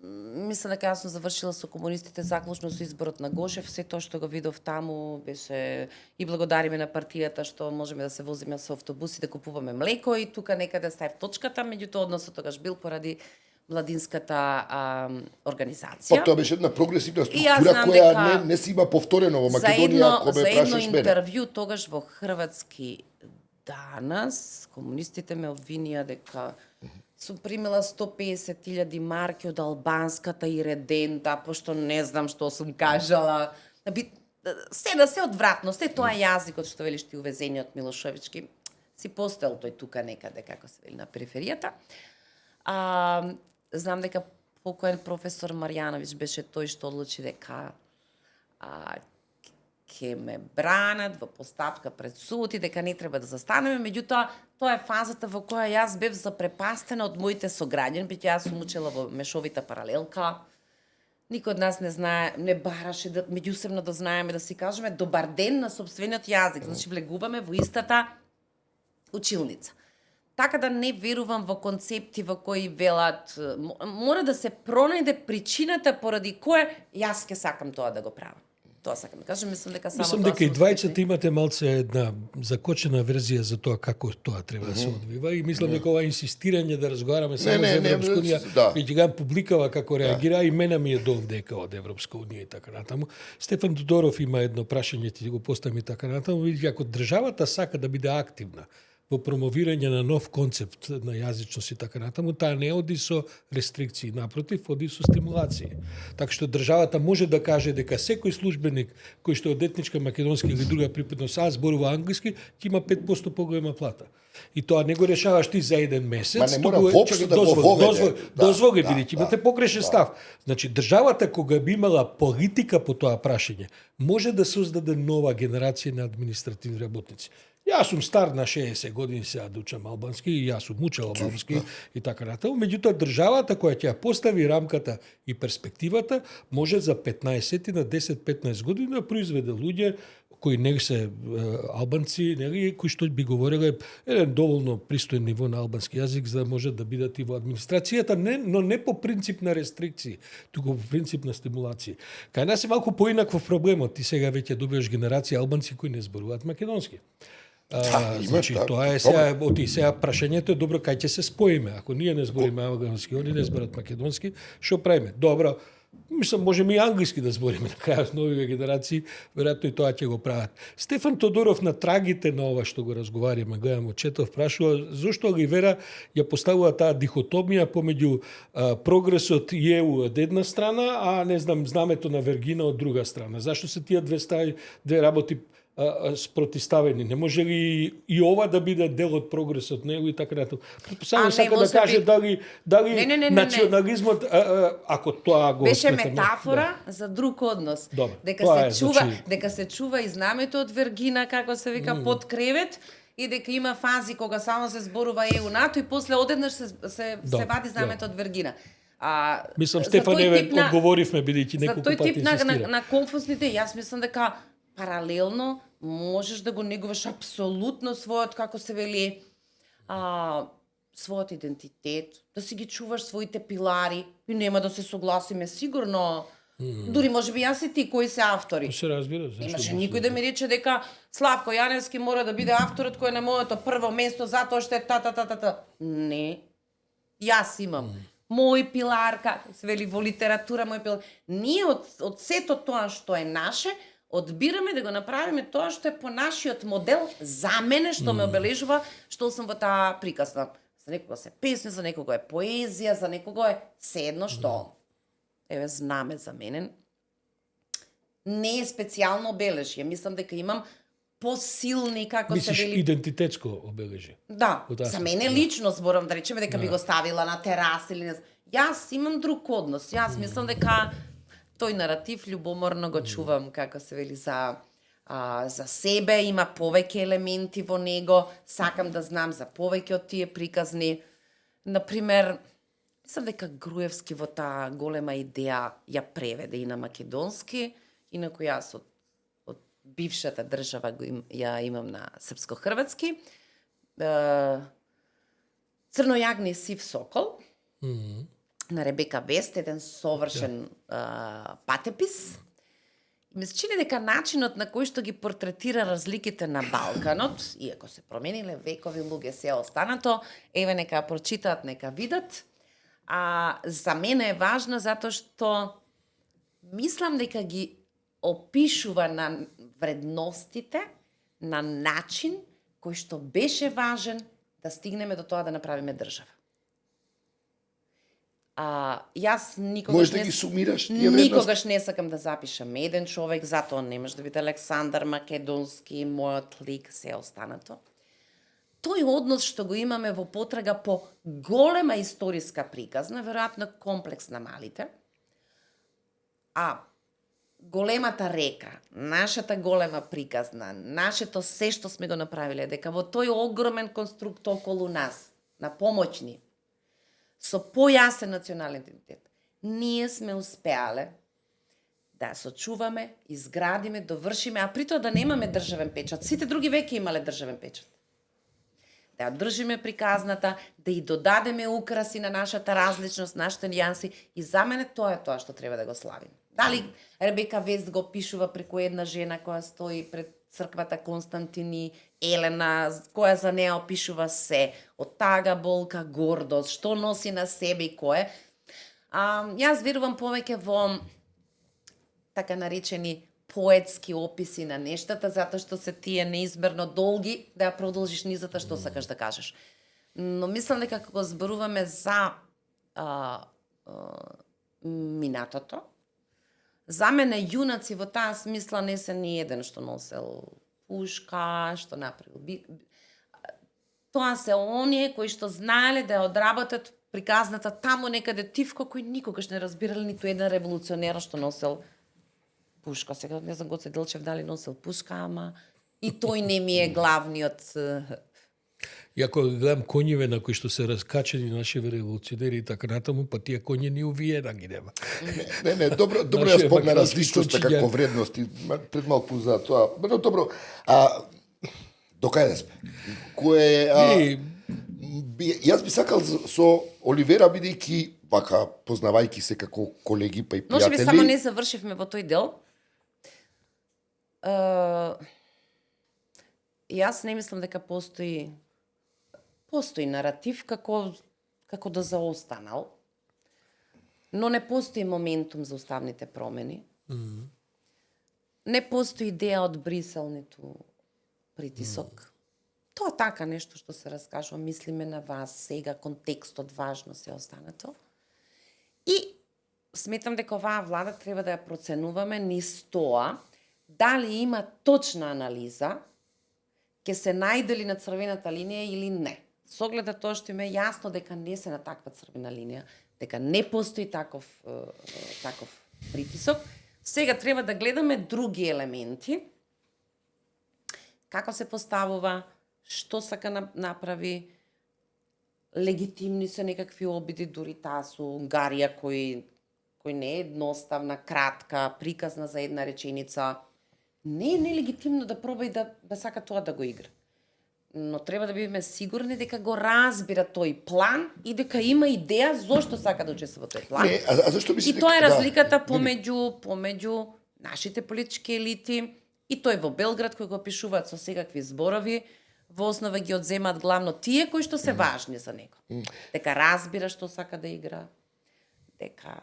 Speaker 3: Мислам дека јас сум завршила со комунистите заклучно со изборот на Гошев, се тоа што го видов таму беше и благодариме на партијата што можеме да се возиме со автобуси да купуваме млеко и тука некаде ставив точката, меѓутоа односот тогаш бил поради младинската организација.
Speaker 2: Тоа беше една прогресивна
Speaker 3: И јас
Speaker 2: структура
Speaker 3: знам
Speaker 2: која
Speaker 3: дека
Speaker 2: не си има повторено во
Speaker 3: за
Speaker 2: Македонија, ако ме
Speaker 3: едно
Speaker 2: прашаш мене.
Speaker 3: интервју тогаш во Хрватски данас, комунистите ме обвинија дека сум примила 150.000 марки од албанската и редента, пошто не знам што сум кажала. Се одвратно, се тоа јазикот што велиш ти увезениот Милошевички, си постел тој тука некаде, како се вели, на периферијата. Знам дека покоен професор Марјановиќ беше тој што одлучи дека ќе ме бранат во постапка пред суд и дека не треба да застанеме, меѓутоа тоа е фазата во која јас бев запрепастена од моите сограѓани, бидејќи јас сум учела во мешовита паралелка. Никој од нас не знае, не бараше да меѓусебно да знаеме, да си кажеме добар ден на сопствениот јазик. Значи влегуваме во истата училница. Така да не верувам во концепти во кои велат мора да се пронајде причината поради која јас ке сакам тоа да го правам. Тоа сакам да кажам, мислам дека само
Speaker 1: Мислам
Speaker 3: тоа
Speaker 1: дека и
Speaker 3: се
Speaker 1: двајцата
Speaker 3: успешни.
Speaker 1: имате малце една закочена верзија за тоа како тоа треба да се одвива и мислам дека ова инсистирање да разговараме само за Европска унија,
Speaker 2: да.
Speaker 1: веќе публикава како реагира и мене ми е довдека од Европска унија и така натаму. Стефан Тодоров има едно прашање, ти го постави така натаму, види ако државата сака да биде активна во промовирање на нов концепт на јазичност и така натаму, таа не оди со рестрикции, напротив, оди со стимулации. Така што државата може да каже дека секој службеник кој што е од етничка македонска или друга припадност, зборува англиски, ќе има 5% поголема плата. И тоа не го решаваш ти за еден месец.
Speaker 2: Ма не мора воопшто да го воведе.
Speaker 1: Дозволи,
Speaker 2: Да,
Speaker 1: бидејќи
Speaker 2: да,
Speaker 1: имате погрешен став. Значи, државата кога би имала политика по тоа прашање, може да создаде нова генерација на административни работници. Јас сум стар на 60 години сега да учам албански и јас сум учел албански и така натаму. Меѓутоа државата која ќе ја постави рамката и перспективата може за 15 на 10-15 години да произведе луѓе кои не се албанци, нели, кои што би говореле еден доволно пристоен ниво на албански јазик за да можат да бидат и во администрацијата, но не по принцип на рестрикции, туку по принцип на стимулации. Кај нас е малку поинаков проблемот. Ти сега веќе добиваш генерација албанци кои не зборуваат македонски. Значи, тоа е сега прашањето е добро кај ќе се споиме. Ако ние не збориме албански, они не зборат македонски, што правиме? Добро, мислам, можеме и англиски да збориме на крајот на овие генерации, веројатно и тоа ќе го прават. Стефан Тодоров на трагите на ова што го разговараме, гледам од Четов, прашува зошто Оливера ја поставува таа дихотомија помеѓу прогресот и ЕУ од една страна, а не знам, знамето на Вергина од друга страна. Зашто се тие две работи спротиставени? Не може ли и ова да биде дел од прогресот него и така натаму? Само сака да каже дали национализмот, ако тоа го
Speaker 3: беше
Speaker 1: сметаме,
Speaker 3: метафора за друг однос.
Speaker 1: Добре.
Speaker 3: Дека
Speaker 1: Тоа
Speaker 3: се чува,
Speaker 1: значи
Speaker 3: дека се чува и знамето од Вергина, како се вика, под кревет, и дека има фази кога само се зборува ЕУ НАТО и после одеднаш се вади знамето од Вергина.
Speaker 1: Мислам, Стефан, одговоривме, бидејќи неколку пати инсистира.
Speaker 3: За тој тип на конфузните, јас мислам дека паралелно можеш да го негуваш апсолутно својот, како се вели, својот идентитет, да си ги чуваш своите пилари и нема да се согласиме сигурно Дури можеби јас и ти кои се автори.
Speaker 1: Се разбира, зашто
Speaker 3: Немаше
Speaker 1: да
Speaker 3: никој
Speaker 1: се-
Speaker 3: да ми рече дека Славко Јаневски мора да биде авторот кој е на моето прво место затоа што е та. Не. Јас имам мој пилар, како се вели во литература, мој пилар. Ние од сето тоа што е наше, одбираме да го направиме тоа што е по нашиот модел за мене, што ме обележува, што сум во таа приказна. За некого се песни, за некого е поезија, за некого е седно што. Еве, знаме за мене. Не е специјално обележје. Мислам дека имам посилни, како
Speaker 1: Мислиш
Speaker 3: се вели...
Speaker 1: идентитетско обележје.
Speaker 3: Да,
Speaker 1: Во таа
Speaker 3: за
Speaker 1: смисла,
Speaker 3: мене
Speaker 1: да.
Speaker 3: лично зборам, да речеме дека би го ставила на терас или не знам. Јас имам друг однос. Јас мислам дека тој наратив љубоморно го чувам, како се вели, за себе, има повеќе елементи во него, сакам да знам за повеќе од тие приказни. Например, мислам дека Груевски во таа голема идеја ја преведе и на македонски, инаку јас од бившата држава ја имам на српско-хрватски. Црно јагне и сив сокол, на Ребека Вест, еден совршен патепис. Ми се чини дека начинот на кој што ги портретира разликите на Балканот, иако се промениле векови, луѓе се останато, еве нека ја прочитаат, нека видат. За мене е важно затоа што мислам дека ги опишува на вредностите на начин кој што беше важен да стигнеме до тоа да направиме држава. Јас никогаш
Speaker 2: Можеш да ги сумираш тие вредности?
Speaker 3: никогаш не сакам да запишам еден човек, затоа не може да биде Александар Македонски, мојот лик, се останато. Тој однос што го имаме во потрага по голема историска приказна, веројатно комплекс на малите, големата река, нашата голема приказна, нашето се што сме го направиле, дека во тој огромен конструкт околу нас, на помоќни, со појасен национален идентитет, ние сме успеале да сочуваме, изградиме, довршиме, а при тоа да немаме државен печат. Сите други веќе имале државен печат. Да ја држиме приказната, да и додадеме украси на нашата различност, нашите нијанси, и за мене тоа е тоа што треба да го славиме. Дали Ребека Вест го пишува преку една жена која стои пред црквата Константини, Елена, која за неа опишува се, од тага, болка, гордост, што носи на себе и кој е. Јас верувам повеќе во така наречени поетски описи на нештата, затоа што се тие неизмерно долги да ја продолжиш низата што сакаш да кажеш. Но мислам дека кога зборуваме за минатото, за мене јунаци во таа смисла не се ни еден што носел пушка, што направил. Тоа се оние кои што знаеле да ја одработат приказната таму некаде тивко, кои никогаш не разбирале ниту еден револуционер што носел пушка. Сега не знам Гоце Делчев дали носел пушка, ама и тој не ми е главниот.
Speaker 1: Јако гледам коњеве на кои што се раскачени нашиве револуционери и така натаму, па тие коњи ни увиена ги нема.
Speaker 2: Не, добро
Speaker 1: Нашиот
Speaker 2: ја спомна
Speaker 1: македонски
Speaker 2: различноста
Speaker 1: кончињент.
Speaker 2: како вредности, пред малку за тоа. Но добро, до каде сме? Јас би сакал со Оливера, бидејќи, вака, познавајќи се како колеги па и пријатели.
Speaker 3: Може би само не завршивме во тој дел. Јас не мислам дека постои наратив како да заостанал, но не постои моментум за уставните промени. Не постои идеја од Брисел, ниту притисок. Тоа така нешто што се раскажува, мислиме на вас сега, контекстот важно се останато. И сметам дека оваа влада треба да ја проценуваме низ тоа дали има точна анализа, ќе се најде ли на црвената линија или не. Со оглед на тоа што им е јасно дека не се на таква црвена линија, дека не постои таков притисок, сега треба да гледаме други елементи, како се поставува, што сака направи, легитимни се некакви обиди, дури таа со Унгарија, кој не е едноставна, кратка, приказна за една реченица, не е нелегитимно да проба и да сака тоа да го игра. но треба да бидеме сигурни дека го разбира тој план и дека има идеја зошто сака да учествува во тој план.
Speaker 2: Не, а зашто
Speaker 3: И
Speaker 2: мислите
Speaker 3: тоа е
Speaker 2: дека-
Speaker 3: разликата
Speaker 2: да,
Speaker 3: помеѓу нашите политички елити и тој во Белград кој го пишуваат со секакви зборови, во основа ги одземаат главно тие кои што се важни за него. Дека разбира што сака да игра, дека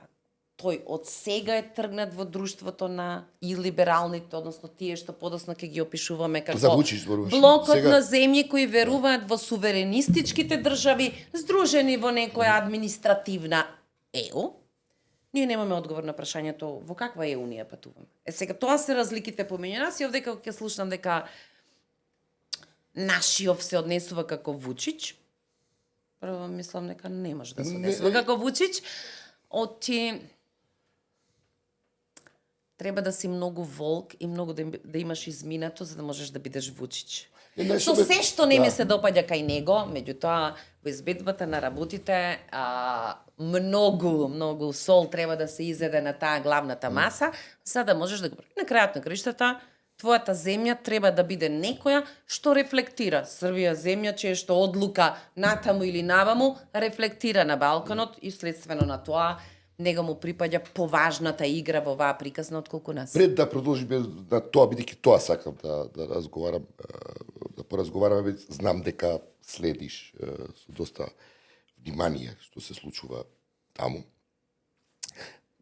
Speaker 3: тој од сега е тргнат во друштвото на и либералните, односно тие што подоцна ќе ги опишуваме како
Speaker 2: За Вучич зборуваш.
Speaker 3: блокот
Speaker 2: Сега-
Speaker 3: на земји кои веруваат во суверенистичките држави, здружени во некоја административна ЕУ. Ние немаме одговор на прашањето во каква ЕУ ние патуваме. Сега тоа се разликите помеѓу нас и овде како ќе слушнам дека Нашиов се однесува како Вучич. Прво мислам дека не може да се однесува како Вучич. Оти треба да си многу волк и многу да имаш изминато за да можеш да бидеш Вучич. Со се што не ми се допаѓа кај него, меѓутоа во избедбата на работите многу сол треба да се изеде на таа главната маса за да можеш да го на крајот на краиштата твојата земја треба да биде некоја што рефлектира. Србија земја чија што одлука натаму или наваму рефлектира на Балканот и следствено на тоа него му припаѓа поважната игра во оваа приказна отколку нас.
Speaker 2: Пред да продолжиме на тоа, бидејќи тоа сакам да разговарам, да поразговараме, знам дека следиш со доста внимание што се случува таму.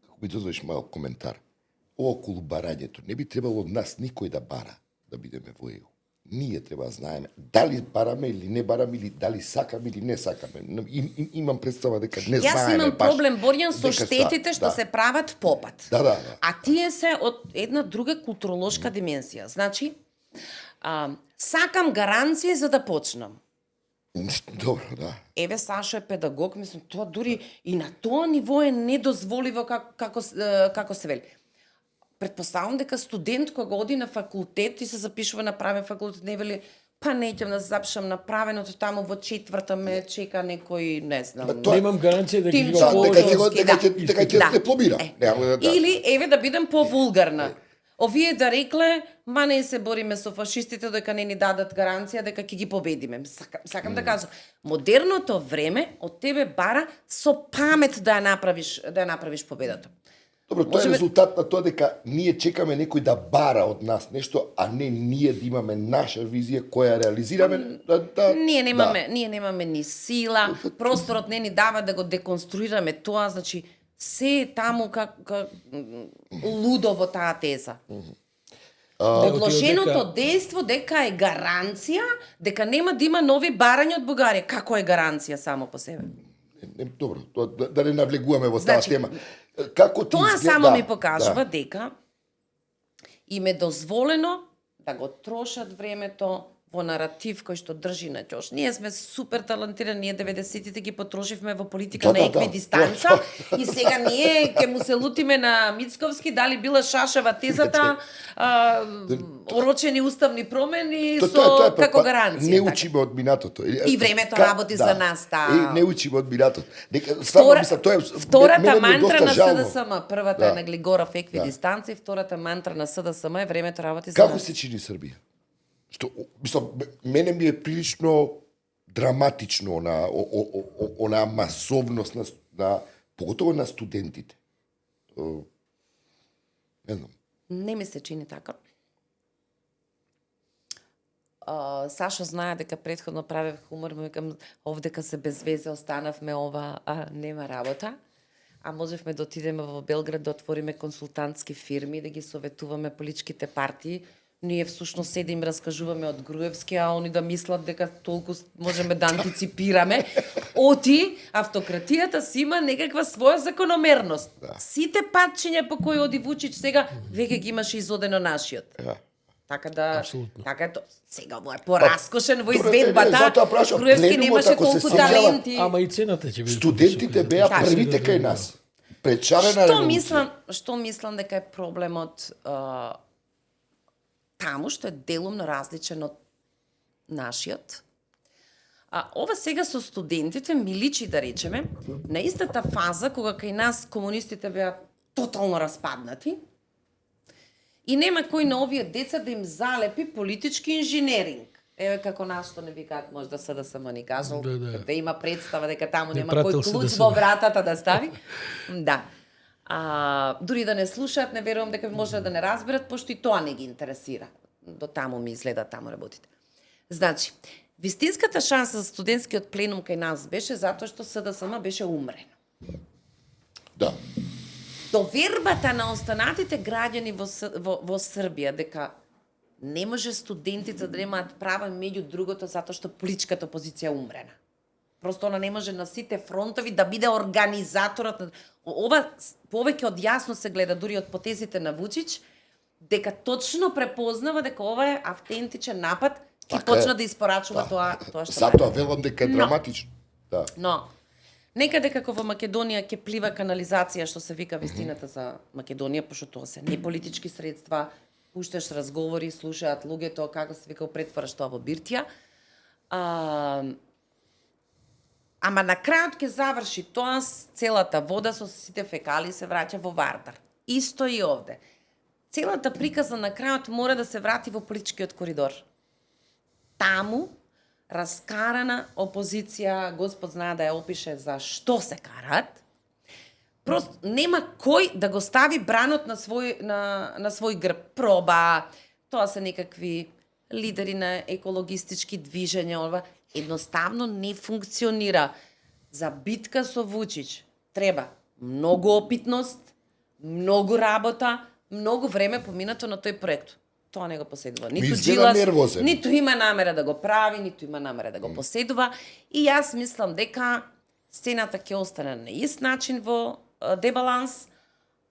Speaker 2: Како ми дозволиш мал коментар. Ова околу барањето, не би требало од нас никој да бара да бидеме во ЕУ. Ние треба да знаеме дали бараме или не бараме, или дали сакаме или не сакаме. Имам представа дека не знаеме.
Speaker 3: Јас имам
Speaker 2: баш
Speaker 3: проблем, Борјан, со
Speaker 2: дека
Speaker 3: штетите што
Speaker 2: да.
Speaker 3: се прават попат.
Speaker 2: Да.
Speaker 3: А тие се од една друга културолошка димензија. Значи, сакам гаранции за да почнам.
Speaker 2: Добро, да.
Speaker 3: Еве, Сашо е педагог, мислам, тоа дури и на тоа ниво е недозволиво како се вели. Предпоставам дека студент кога оди на факултет и се запишува на правен факултет, не вели, па неќам да запишам на правеното, таму во четврта ме чека некој, не знам.
Speaker 1: Немам гаранција дека
Speaker 3: Тим
Speaker 1: ќе
Speaker 2: Да,
Speaker 1: го
Speaker 2: дека ќе дипломира. Нема да.
Speaker 3: Или, еве да бидам повулгарна. Овие да рекле, ма не се бориме со фашистите дека не ни дадат гаранција дека ќе ги победиме. Сакам да кажам, модерното време од тебе бара со памет да ја направиш победата.
Speaker 2: Добро, тоа е резултат на тоа дека ние чекаме некој да бара од нас нешто, а не ние да имаме наша визија која реализираме.
Speaker 3: Ние немаме ни сила, просторот не ни дава да го деконструираме тоа, значи се е таму како лудо во таа теза. Одложеното дејство дека е гаранција, дека нема да има нови барања од Бугарија. Како е гаранција само по себе?
Speaker 2: Добро, да не навлегуваме во таа тема. Како ти
Speaker 3: Тоа
Speaker 2: изгледа?
Speaker 3: само ми покажува дека им е дозволено да го трошат времето во наратив кој што држи на ќош. Ние сме супер талантирани, ние 90-тите ги потрошивме во политика на еквидистанца и сега ние ќе му се лутиме на Мицковски дали била Шашева тезата, орочени уставни промени со како гаранција.
Speaker 2: Не учиме од минатото.
Speaker 3: И времето работи за нас,
Speaker 2: Не учиме од минатото.
Speaker 3: Втората мантра на СДСМ, првата е на Глигоров еквидистанца и втората мантра на СДСМ е времето работи за нас.
Speaker 2: Како се чини Србија? Мене ми е прилично драматично на масовност на поготово на студентите. Не знам.
Speaker 3: Не ми се чини така. Сашо знае дека претходно правев хумор, му викам овдека се без везе останавме ова, нема работа. А можевме да отидеме во Белград да отвориме консултантски фирми, да ги советуваме политичките партии. Ние всушност седим раскажуваме од Груевски, а они да мислат дека толку можеме да антиципираме. Оти, автократијата си има некаква своја закономерност. Сите патчиња по кои оди Вучич сега, веќе ги имаше изодено нашиот. Така да, така е тоа. Сега ово е пораскошен во изведбата. Груевски немаше толку таленти.
Speaker 1: Ама и цената ќе биде.
Speaker 2: Студентите беа првите кај нас. Пречарена револуција.
Speaker 3: Што мислам дека е проблемот таму, што е делумно различен од нашиот. Ова сега со студентите ми личи, да речеме, на истата фаза кога кај нас комунистите беа тотално распаднати и нема кој на овие деца да им залепи политички инженеринг. Еве како нашто не викаат можда СДСМ ни кажал,
Speaker 1: Да.
Speaker 3: да има представа дека таму
Speaker 1: Не
Speaker 3: нема
Speaker 1: прател
Speaker 3: кој клуч
Speaker 1: СДСМ.
Speaker 3: во вратата да стави. Да. Дури да не слушаат, не верувам дека може да не разберат, пошто и тоа не ги интересира. До таму ми изгледа таму работите. Значи, вистинската шанса за студентскиот пленум кај нас беше затоа што СДСМ беше умрено.
Speaker 2: Да.
Speaker 3: Довербата на останатите граѓани во Србија дека не може студентите да немаат права меѓу другото затоа што политичката опозиција е умрена. Просто она не може на сите фронтови да биде организаторот. Ова повеќе од јасно се гледа дури од потезите на Вучич, дека точно препознава дека ова е автентичен напад и
Speaker 2: Така
Speaker 3: почна
Speaker 2: е.
Speaker 3: да испорачува тоа што
Speaker 2: Затоа велам дека е
Speaker 3: Но.
Speaker 2: драматично. Да.
Speaker 3: Но, некаде како во Македонија ќе плива канализација, што се вика вистината за Македонија, пошто тоа се неполитички средства, пушташ разговори, слушаат луѓето, како се вика, претвараш тоа во биртија. Ама на крајот ќе заврши тоа целата вода со сите фекали се враќа во Вардар. Исто и овде. Целата приказна на крајот мора да се врати во политичкиот коридор. Таму раскарана опозиција, Господ знае да ја опише за што се карат. Просто нема кој да го стави бранот на свој грб. Проба, тоа се некакви лидери на екологистички движења, ова едноставно не функционира. За битка со Вучич треба многу опитност, многу работа, многу време поминато на тој проект. Тоа не го поседува. Ниту
Speaker 2: изгледа
Speaker 3: Джилас,
Speaker 2: нервозен.
Speaker 3: ниту има намера да го прави, ниту има намера да го поседува. И јас мислам дека сцената ќе остане на ист начин во дебаланс,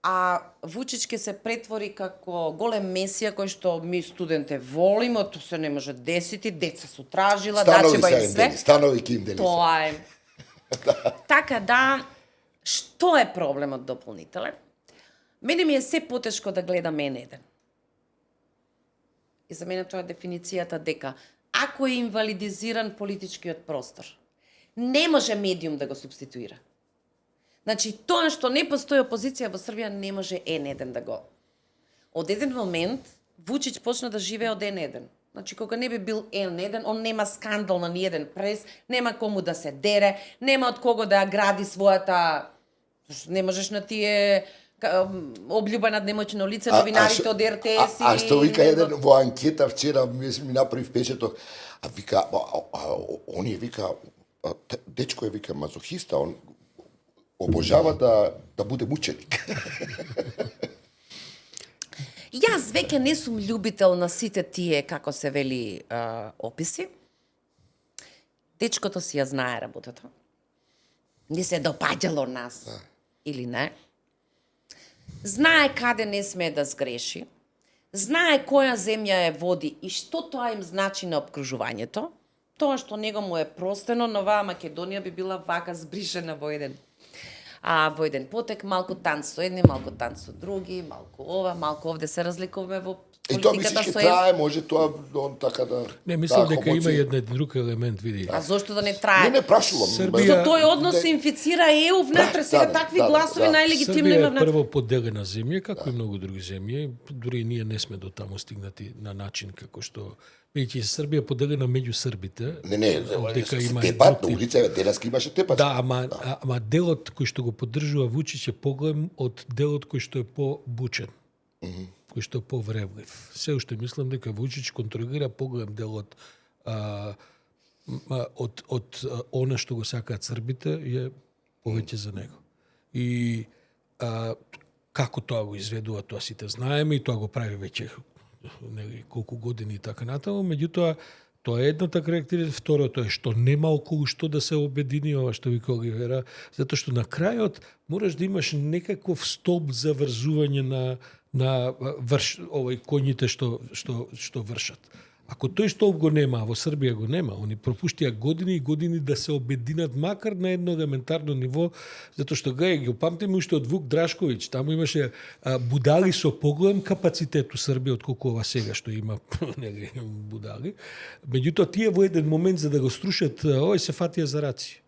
Speaker 3: а Вучич ќе се претвори како голем месија кој што ми студенте волиме, тоа се не може десити, деца се тражила,
Speaker 2: Станови
Speaker 3: дачеба
Speaker 2: се
Speaker 3: и
Speaker 2: им
Speaker 3: све.
Speaker 2: дели, станови ќе им дели.
Speaker 3: Тоа е. Така да, што е проблемот дополнителен? Мене ми е се потешко да гледам N1. И за мене тоа е дефиницијата дека ако е инвалидизиран политичкиот простор, не може медиум да го субституира. Значи, тоа што не постои опозиција во Србија, не може N1 да го. Од еден момент, Вучич почна да живее од N1. Значи, кога не би бил N1, он нема скандал на ниеден прес, нема кому да се дере, нема од кого да ја гради својата... Не можеш на тие облюбена немоćно лице, новинарите од РТС
Speaker 2: А што вика еден во анкета вчера ми направи впечаток, вика, он е вика, дечко е вика мазохиста, он обожава да буде мученик.
Speaker 3: Јас веќе не сум љубител на сите тие, како се вели, описи. Дечкото си ја знае работата. Не се допаѓало нас, или не. Знае каде не смее да сгреши. Знае која земја ја води и што тоа им значи на обкружувањето. Тоа што него му е простено, но оваа Македонија би била вака збришена во еден потек, малку танц со едни, малку танц со други, малку ова, малку овде се разликуваме во
Speaker 2: И тоа
Speaker 3: политиката
Speaker 2: мислиш
Speaker 3: со
Speaker 2: ке трае, може тоа он така да...
Speaker 1: Не, мислам
Speaker 2: да,
Speaker 1: дека има
Speaker 2: хомоција.
Speaker 1: еден друг елемент, види.
Speaker 3: А зошто да не трае?
Speaker 2: Не прашувам.
Speaker 1: Србија-
Speaker 3: Со тој однос се инфицира ЕУ внатре, сега такви гласови најлегитимни
Speaker 1: Србија
Speaker 3: има
Speaker 1: е
Speaker 3: внатре.
Speaker 1: прво поделена земја, како и многу други земји. Дури и ние не сме до таму стигнати на начин како што... Бидејќи Србија поделена меѓу србите.
Speaker 2: Не,
Speaker 1: дека има
Speaker 2: тепат
Speaker 1: друг
Speaker 2: на
Speaker 1: тип.
Speaker 2: улица, денеска имаше тепат.
Speaker 1: Да, ама делот кој што го поддржува Вучич е поголем од делот кој што е побучен. Кој што е повревлив. Се уште мислам дека Вучич контролира поголем дел од она што го сакаат србите е повеќе за него. И како тоа го изведува, тоа сите знаеме и тоа го прави веќе колку години и така натаму, меѓутоа тоа е едната карактеристика, второто е што нема околу што да се обедини ова што вика Оливера, затоа што на крајот мораш да имаш некаков столб за врзување на коњите што вршат. Ако тој столб го нема, а во Србија го нема, они пропуштија години и години да се обединат макар на едно елементарно ниво, затоа што ги памтиме уште од Вук Драшковиќ, таму имаше будали со поголем капацитет у Србија отколку ова сега што има будали. Меѓутоа тие во еден момент за да го струшат, овој се фатија за раци.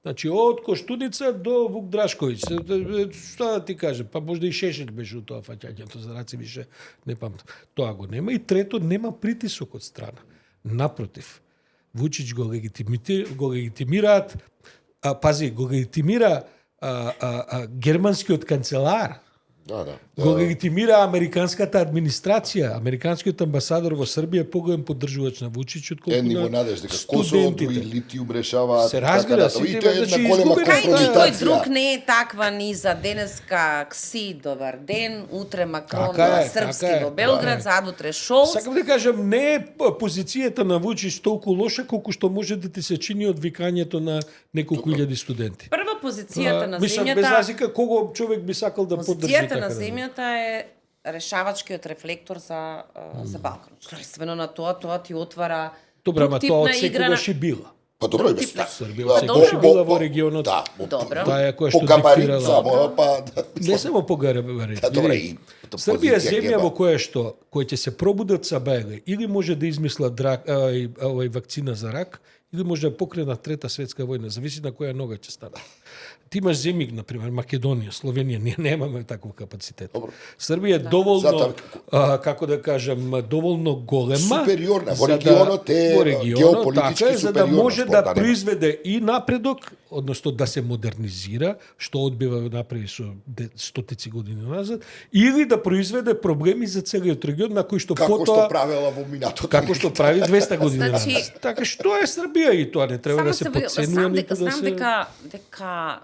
Speaker 1: Значи, од Коштуница до Вук Драшковиќ. Што да ти кажем? Па можда и Шешелј беше у тоа фаќањето за раци, више не памтам. Тоа го нема. И трето, нема притисок од страна. Напротив, Вучич го легитимираат, го легитимира германскиот канцелар,
Speaker 2: Да.
Speaker 1: го легитимира американската администрација, американскиот амбасадор во Србија е поголем поддржувач на Вучич отколку
Speaker 2: Едни во
Speaker 1: на
Speaker 2: надеж дека Косово, други
Speaker 1: студентите.
Speaker 2: литиум решаваат.
Speaker 1: Се разбира,
Speaker 2: така, и
Speaker 1: сите
Speaker 2: тоа е
Speaker 1: значи
Speaker 2: една голема
Speaker 1: изгубени.
Speaker 3: Кај никој
Speaker 2: компрометација.
Speaker 3: друг не е таква ни за денеска кси, добар ден, утре Макрон,
Speaker 1: Така е,
Speaker 3: српски
Speaker 1: така е,
Speaker 3: во Белград, задутре Шолц.
Speaker 1: Сакам да кажам, не е позицијата на Вучич толку лоша колку што може да ти се чини од викањето на неколку илјади студенти.
Speaker 3: Прва позицијата на
Speaker 1: Мислам, без
Speaker 3: земјата,
Speaker 1: разлика кого човек би сакал да поддржи
Speaker 3: позицијата
Speaker 1: така
Speaker 3: на
Speaker 1: да.
Speaker 3: земјата е решавачкиот рефлектор за Балкан. Следствено на тоа ти отвара
Speaker 1: Добра, ама
Speaker 3: друг тип
Speaker 1: тоа
Speaker 3: на
Speaker 1: од
Speaker 3: игра на...
Speaker 1: секогаш и била.
Speaker 2: Па добро и без
Speaker 3: Типна.
Speaker 2: тоа.
Speaker 1: Србија
Speaker 3: Па
Speaker 1: од
Speaker 3: добро.
Speaker 1: секогаш била во регионот.
Speaker 2: Да,
Speaker 3: Добро.
Speaker 1: Таа е која што
Speaker 2: по габарит
Speaker 1: диктирала.
Speaker 2: само, па да.
Speaker 1: Не само по габарит.
Speaker 2: Да, добре,
Speaker 1: Види,
Speaker 2: и
Speaker 1: Србија е
Speaker 2: позиција
Speaker 1: земја
Speaker 2: геба.
Speaker 1: во која што кој ќе се пробудат са бега, или може да измисла вакцина за рак, или може да покрена трета светска војна, зависи на која нога ќе стане. Ти имаш земји, например, Македонија, Словенија, ние немаме таков капацитет.
Speaker 2: Добро.
Speaker 1: Србија е доволно,
Speaker 2: Затоа-
Speaker 1: како да кажам, доволно голема.
Speaker 2: Супериорна, во
Speaker 1: за
Speaker 2: регионот е
Speaker 1: во регионот,
Speaker 2: геополитички
Speaker 1: така е, за да
Speaker 2: супериорна,
Speaker 1: може
Speaker 2: спорт,
Speaker 1: да
Speaker 2: нема.
Speaker 1: произведе и напредок, односно да се модернизира, што одбива да направи со стотици години назад, или да произведе проблеми за целиот регион, на кој што
Speaker 2: Како што
Speaker 1: потоа
Speaker 2: правела во минатото.
Speaker 1: како што прави 200 години
Speaker 3: Значи-
Speaker 1: назад. Така што е Србија и тоа не треба да се подценува ниту да
Speaker 3: знам
Speaker 1: се
Speaker 3: дека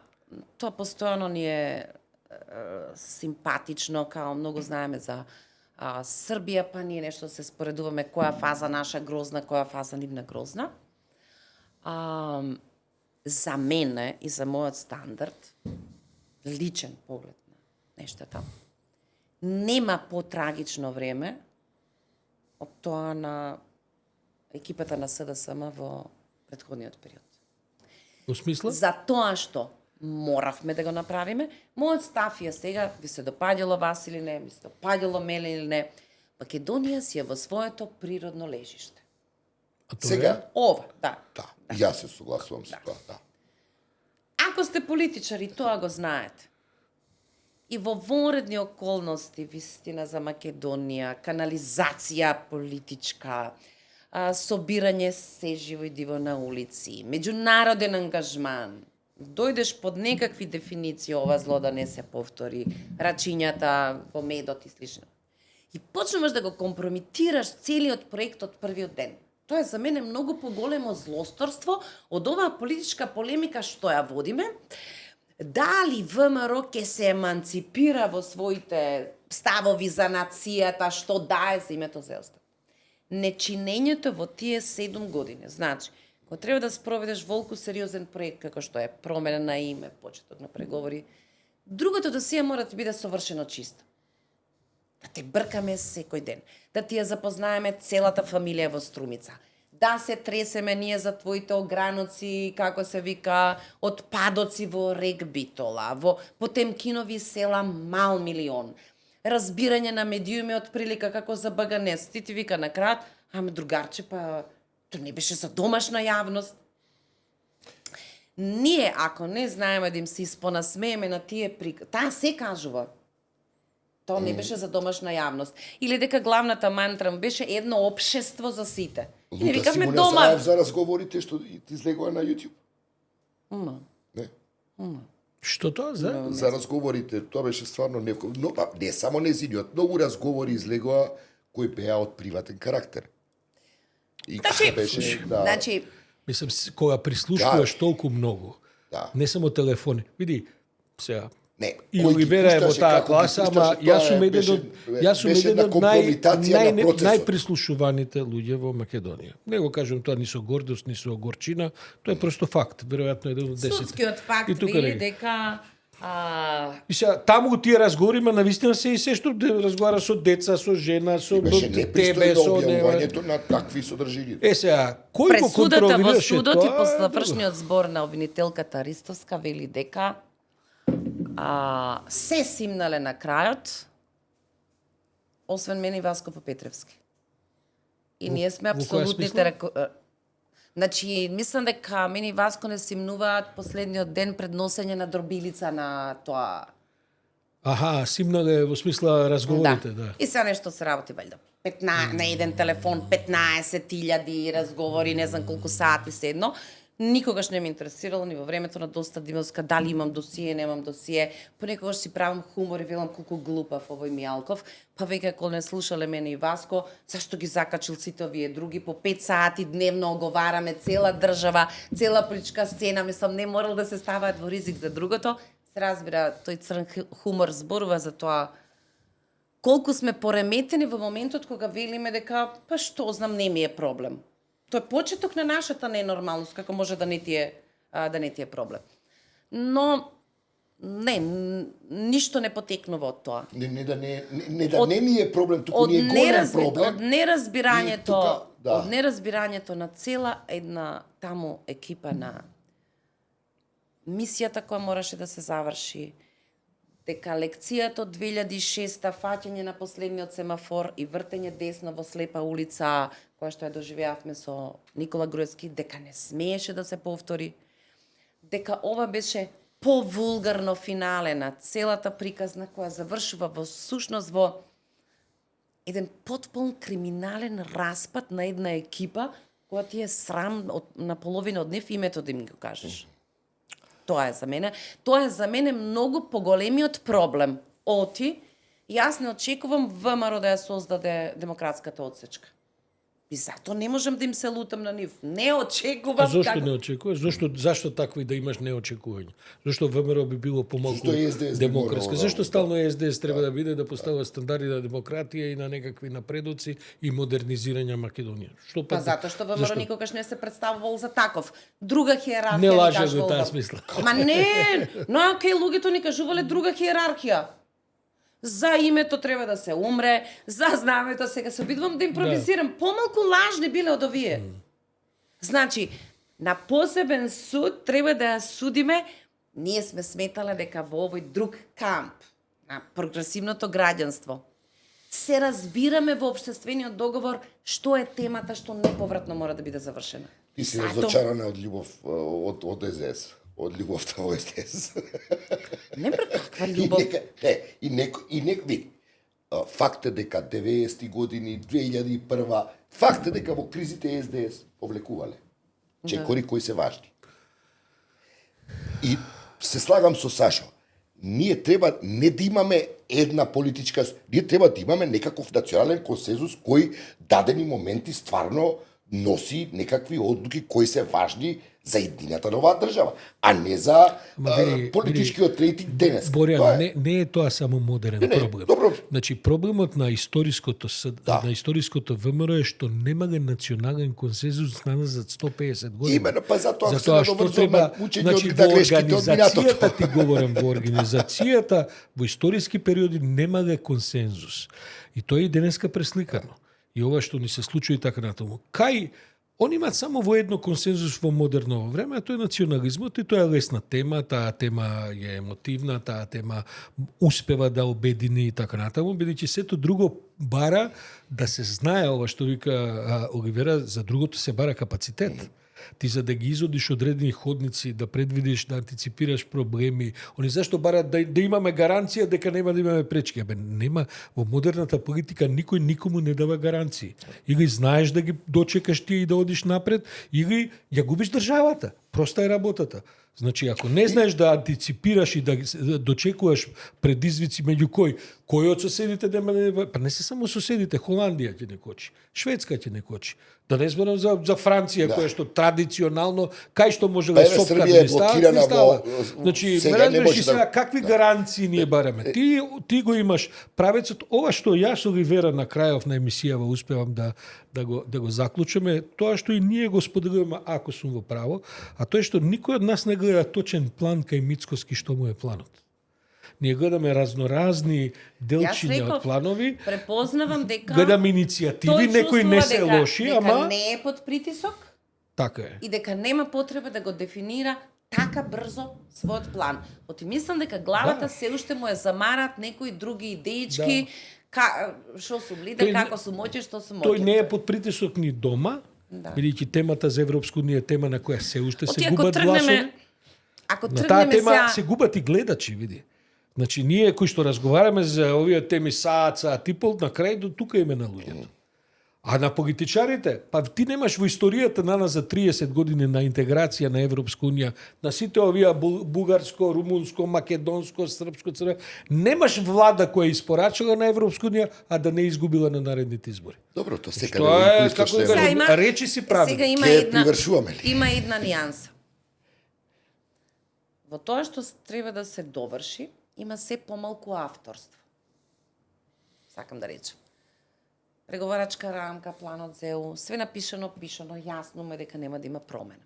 Speaker 3: тоа постојано ни е симпатично, као многу знаеме за Србија, па ние нешто се споредуваме која фаза наша грозна, која фаза нивна грозна. За мене и за мојот стандард, личен поглед на нештата, нема потрагично време од тоа на екипата на СДСМ во претходниот период.
Speaker 1: во смисла?
Speaker 3: За тоа што моравме да го направиме, мојот став е сега, ви се допаѓало вас или не, ви се допаѓало мене или не, Македонија си е во своето природно лежиште.
Speaker 1: А тоа
Speaker 2: Сега,
Speaker 1: е?
Speaker 3: Ова, да.
Speaker 2: да, и јас се согласувам со тоа, да.
Speaker 3: Ако сте политичари, тоа го знаете. И во вонредни околности, вистина за Македонија, канализација политичка, собирање се живо и диво на улици, меѓународен ангажман, дојдеш под некакви дефиниции, ова зло да не се повтори, рачињата во медот и слично. И почнуваш да го компрометираш целиот проект од првиот ден. Тоа е за мене многу поголемо злосторство од оваа политичка полемика што ја водиме. Дали ВМРО ќе се еманципира во своите ставови за нацијата, што дае за името Зелстат. Нечинењето во тие 7 години. Значи, кога треба да спроведеш волку сериозен проект, како што е промена на име, почеток на преговори, другото досија мора да биде совршено чисто. Да те бркаме секој ден, да ти ја запознаеме целата фамилија во Струмица, да се тресеме ние за твоите ограноци, како се вика, отпадоци во рек Битола, во Потемкинови села Мал Милион, разбирање на медиуми од прилика како за Баганес. Ти вика на крајот, аме другарче, па тоа не беше за домашна јавност. Ние, ако не знаеме да им се испонасмееме на тие таа се кажува. Тоа не беше за домашна јавност. Или дека главната мантра беше едно општество за сите. И не
Speaker 2: Лука
Speaker 3: викавме
Speaker 2: Симонија
Speaker 3: дома.
Speaker 2: Заев за разговорите што ти излегува на YouTube. Не.
Speaker 1: Што тоа за?
Speaker 2: За разговорите, тоа беше стварно не само незиниот, многу разговори излегува кои беа од приватен карактер. И
Speaker 3: Значи,
Speaker 2: беше, да,
Speaker 3: Значи,
Speaker 1: Мислам, кога прислушуваш
Speaker 2: Да.
Speaker 1: толку многу,
Speaker 2: да.
Speaker 1: не само телефони. Види, сега,
Speaker 2: Не,
Speaker 1: и
Speaker 2: кој ги
Speaker 1: Оливера е во
Speaker 2: пушташе,
Speaker 1: таа
Speaker 2: како ги
Speaker 1: класа, ама
Speaker 2: пушташе,
Speaker 1: јас
Speaker 2: тоа
Speaker 1: сум еден
Speaker 2: беше-
Speaker 1: од јас сум
Speaker 2: беше
Speaker 1: еден
Speaker 2: една
Speaker 1: од
Speaker 2: компрометација на процесот.
Speaker 1: најприслушуваните луѓе во Македонија. Не го кажам тоа ни со гордост, ни со горчина, тоа е просто факт, веројатно еден од 10.
Speaker 3: судскиот факт
Speaker 1: И тука
Speaker 3: вели
Speaker 1: не-
Speaker 3: дека
Speaker 1: И сега, таму тие разговори, ма навистина се и се што разговара со деца, со жена, со
Speaker 2: Беше
Speaker 1: тебе,
Speaker 2: непристојно
Speaker 1: со
Speaker 2: објавувањето на такви содржини.
Speaker 1: сега, кој го
Speaker 3: пресудата во
Speaker 1: контролираше
Speaker 3: судот и
Speaker 1: тоа?
Speaker 3: после
Speaker 1: е
Speaker 3: вршниот збор на обвинителката Ристовска вели дека се симнале на крајот, освен мене и Васко Попетревски. И ние сме
Speaker 1: во која
Speaker 3: апсолутните Значи, мислам дека мене и Васко не симнуваат последниот ден пред носење на дробилица на тоа.
Speaker 1: Аха, симнале во смисла разговорите, да.
Speaker 3: И сега нешто се работи валјда. на еден телефон 15.000 разговори, не знам колку сати седно. Никогаш не ме интересирало ни во времето на Доста Димовска дали имам досие, немам досие. Понекогаш си правам хумор и велам колку глупав овој Мијалков. Па веќе кога не слушале мене и Васко, зашто ги закачил сите овие други по 5 сати дневно оговараме цела држава, цела политичка сцена, мислам не морал да се ставаат во ризик за другото. Се разбира, тој црн хумор зборува за тоа колку сме пореметени во моментот кога велиме дека па што знам не ми е проблем. Тоа е почеток на нашата ненормалност, како може да не ти е проблем. Но не, ништо не потекнува од тоа.
Speaker 2: Не ни е проблем, туку ни е голем проблем.
Speaker 3: Од неразбирањето, од неразбирањето на цела една таму екипа на мисијата која мораше да се заврши, дека лекцијата од 2006 фаќање на последниот семафор и вртење десно во слепа улица, која што ја доживеавме со Никола Груевски, дека не смееше да се повтори, дека ова беше повулгарно финале на целата приказна која завршува во сушност во еден потполн криминален распад на една екипа која ти е срам на половина од нив името да им го кажеш. Тоа е за мене многу поголемиот проблем. Оти, јас не очекувам ВМРО да ја создаде демократската отсечка. И затоа не можам да им се лутам на нив. Не очекувам.
Speaker 1: А зошто не очекуваш? Зашто такви да имаш неочекување? Зашто ВМРО би било помалку демократско? Зашто стално СДС треба да биде да поставува стандарди на демократија и на некакви напредоци и модернизирање Македонија? Што
Speaker 3: па затоа што ВМРО никогаш не се представувал за таков. Друга хиерархија
Speaker 1: не лаже во таа смисла.
Speaker 3: Ма не, но окей, луѓето ни кажувале друга хиерархија. За името треба да се умре, за знамето сега се обидвам да импровизирам. Помалку лажни биле од овие. Значи, на посебен суд треба да ја судиме, ние сме сметале дека во овој друг камп, на прогресивното граѓанство, се разбираме во општествениот договор што е темата што неповратно мора да биде завршена.
Speaker 2: Ти си разочарана од љубов од СДС. Од љубовта во СДС.
Speaker 3: Не бре, каква љубов?
Speaker 2: Вид. Факт е дека 90-ти години, 2001, факт е дека во кризите СДС повлекувале. Чекори кои се важни. И се слагам со Сашо. Ние треба не да имаме една политичка, ние треба да имаме некаков национален консензус кој дадени моменти стварно носи некакви одлуки кои се важни за едината на оваа држава, а не за политичкиот рейтинг денес.
Speaker 1: Борјан, не е тоа само модерен проблем.
Speaker 2: Добро.
Speaker 1: Значи, проблемот на историското на историското ВМРО е што немале национален консензус назад 150 години.
Speaker 2: Именно, па затоа се
Speaker 1: треба,
Speaker 2: учење од грешките од минатото.
Speaker 1: Ти говорам, во организацијата во историски периоди немале консензус. И тоа и денеска пресликано. И ова што ни се случува и така натаму. Они имаат само во едно консензус во модерно време, а тоа е национализмот и тоа е лесна тема, таа тема е емотивна, таа тема успева да обедини и така натаму, бидејќи сето друго бара да се знае ова што вика Оливера, за другото се бара капацитет. Ти за да ги изодиш одредени ходници, да предвидиш, да антиципираш проблеми, они зашто барат да имаме гаранција дека нема да имаме пречки. Нема, во модерната политика никој никому не дава гаранции. Или знаеш да ги дочекаш тие и да одиш напред, или ја губиш државата. Проста е работата. Значи, ако не знаеш да антиципираш и да дочекуваш предизвици меѓу кој од соседите па не се само соседите, Холандија ќе не кочи, Шведска ќе не кочи. Да не зборам за Франција, која што традиционално, кај што може да сопка да не става. Значи, разбираш сега какви гаранции ние бараме. Ти го имаш правецот, ова што јас Оливера на крајов на емисијава успевам да го заклучиме, тоа што и ние го споделуваме ако сум во право, а тоа е што никој од нас не гледа точен план кај Мицкоски што му е планот. Ние гледаме разноразни делчиња од планови.
Speaker 3: Препознавам дека
Speaker 1: гледаме иницијативи, некои не се лоши, ама
Speaker 3: не е под притисок.
Speaker 1: Така е.
Speaker 3: И дека нема потреба да го дефинира така брзо својот план. Оти мислам дека главата се уште му е замарат некои други идеички, што сум лидер, како сум моќен, што сум моќен.
Speaker 1: Тој не е под притисок ни дома, бидејќи темата за Европска унија е тема на која се уште се губат гласови.
Speaker 3: Ако
Speaker 1: на таа
Speaker 3: тргнеме
Speaker 1: тема се губат и гледачи, види. Значи, ние кои што разговараме за овие теми саат и пол, на крај до тука име на луѓето. А на политичарите, па ти немаш во историјата на нас за 30 години на интеграција на Европска унија, на сите овие бугарско, румунско, македонско, српско, црвено, немаш влада која испорачала на Европска унија, а да не изгубила на наредните избори.
Speaker 2: Добро, то секаде
Speaker 1: Што
Speaker 2: во
Speaker 1: е, како да
Speaker 2: источна
Speaker 1: кажем,
Speaker 3: Сега
Speaker 1: речи си прави.
Speaker 3: Сега има
Speaker 2: Ке привршуваме ли?
Speaker 3: има една нијанса. Во тоа што треба да се доврши, има се помалку авторство. Сакам да речем. Преговарачка рамка, планот за ЕУ, све напишано, пишано, јасно ме дека нема да има промена.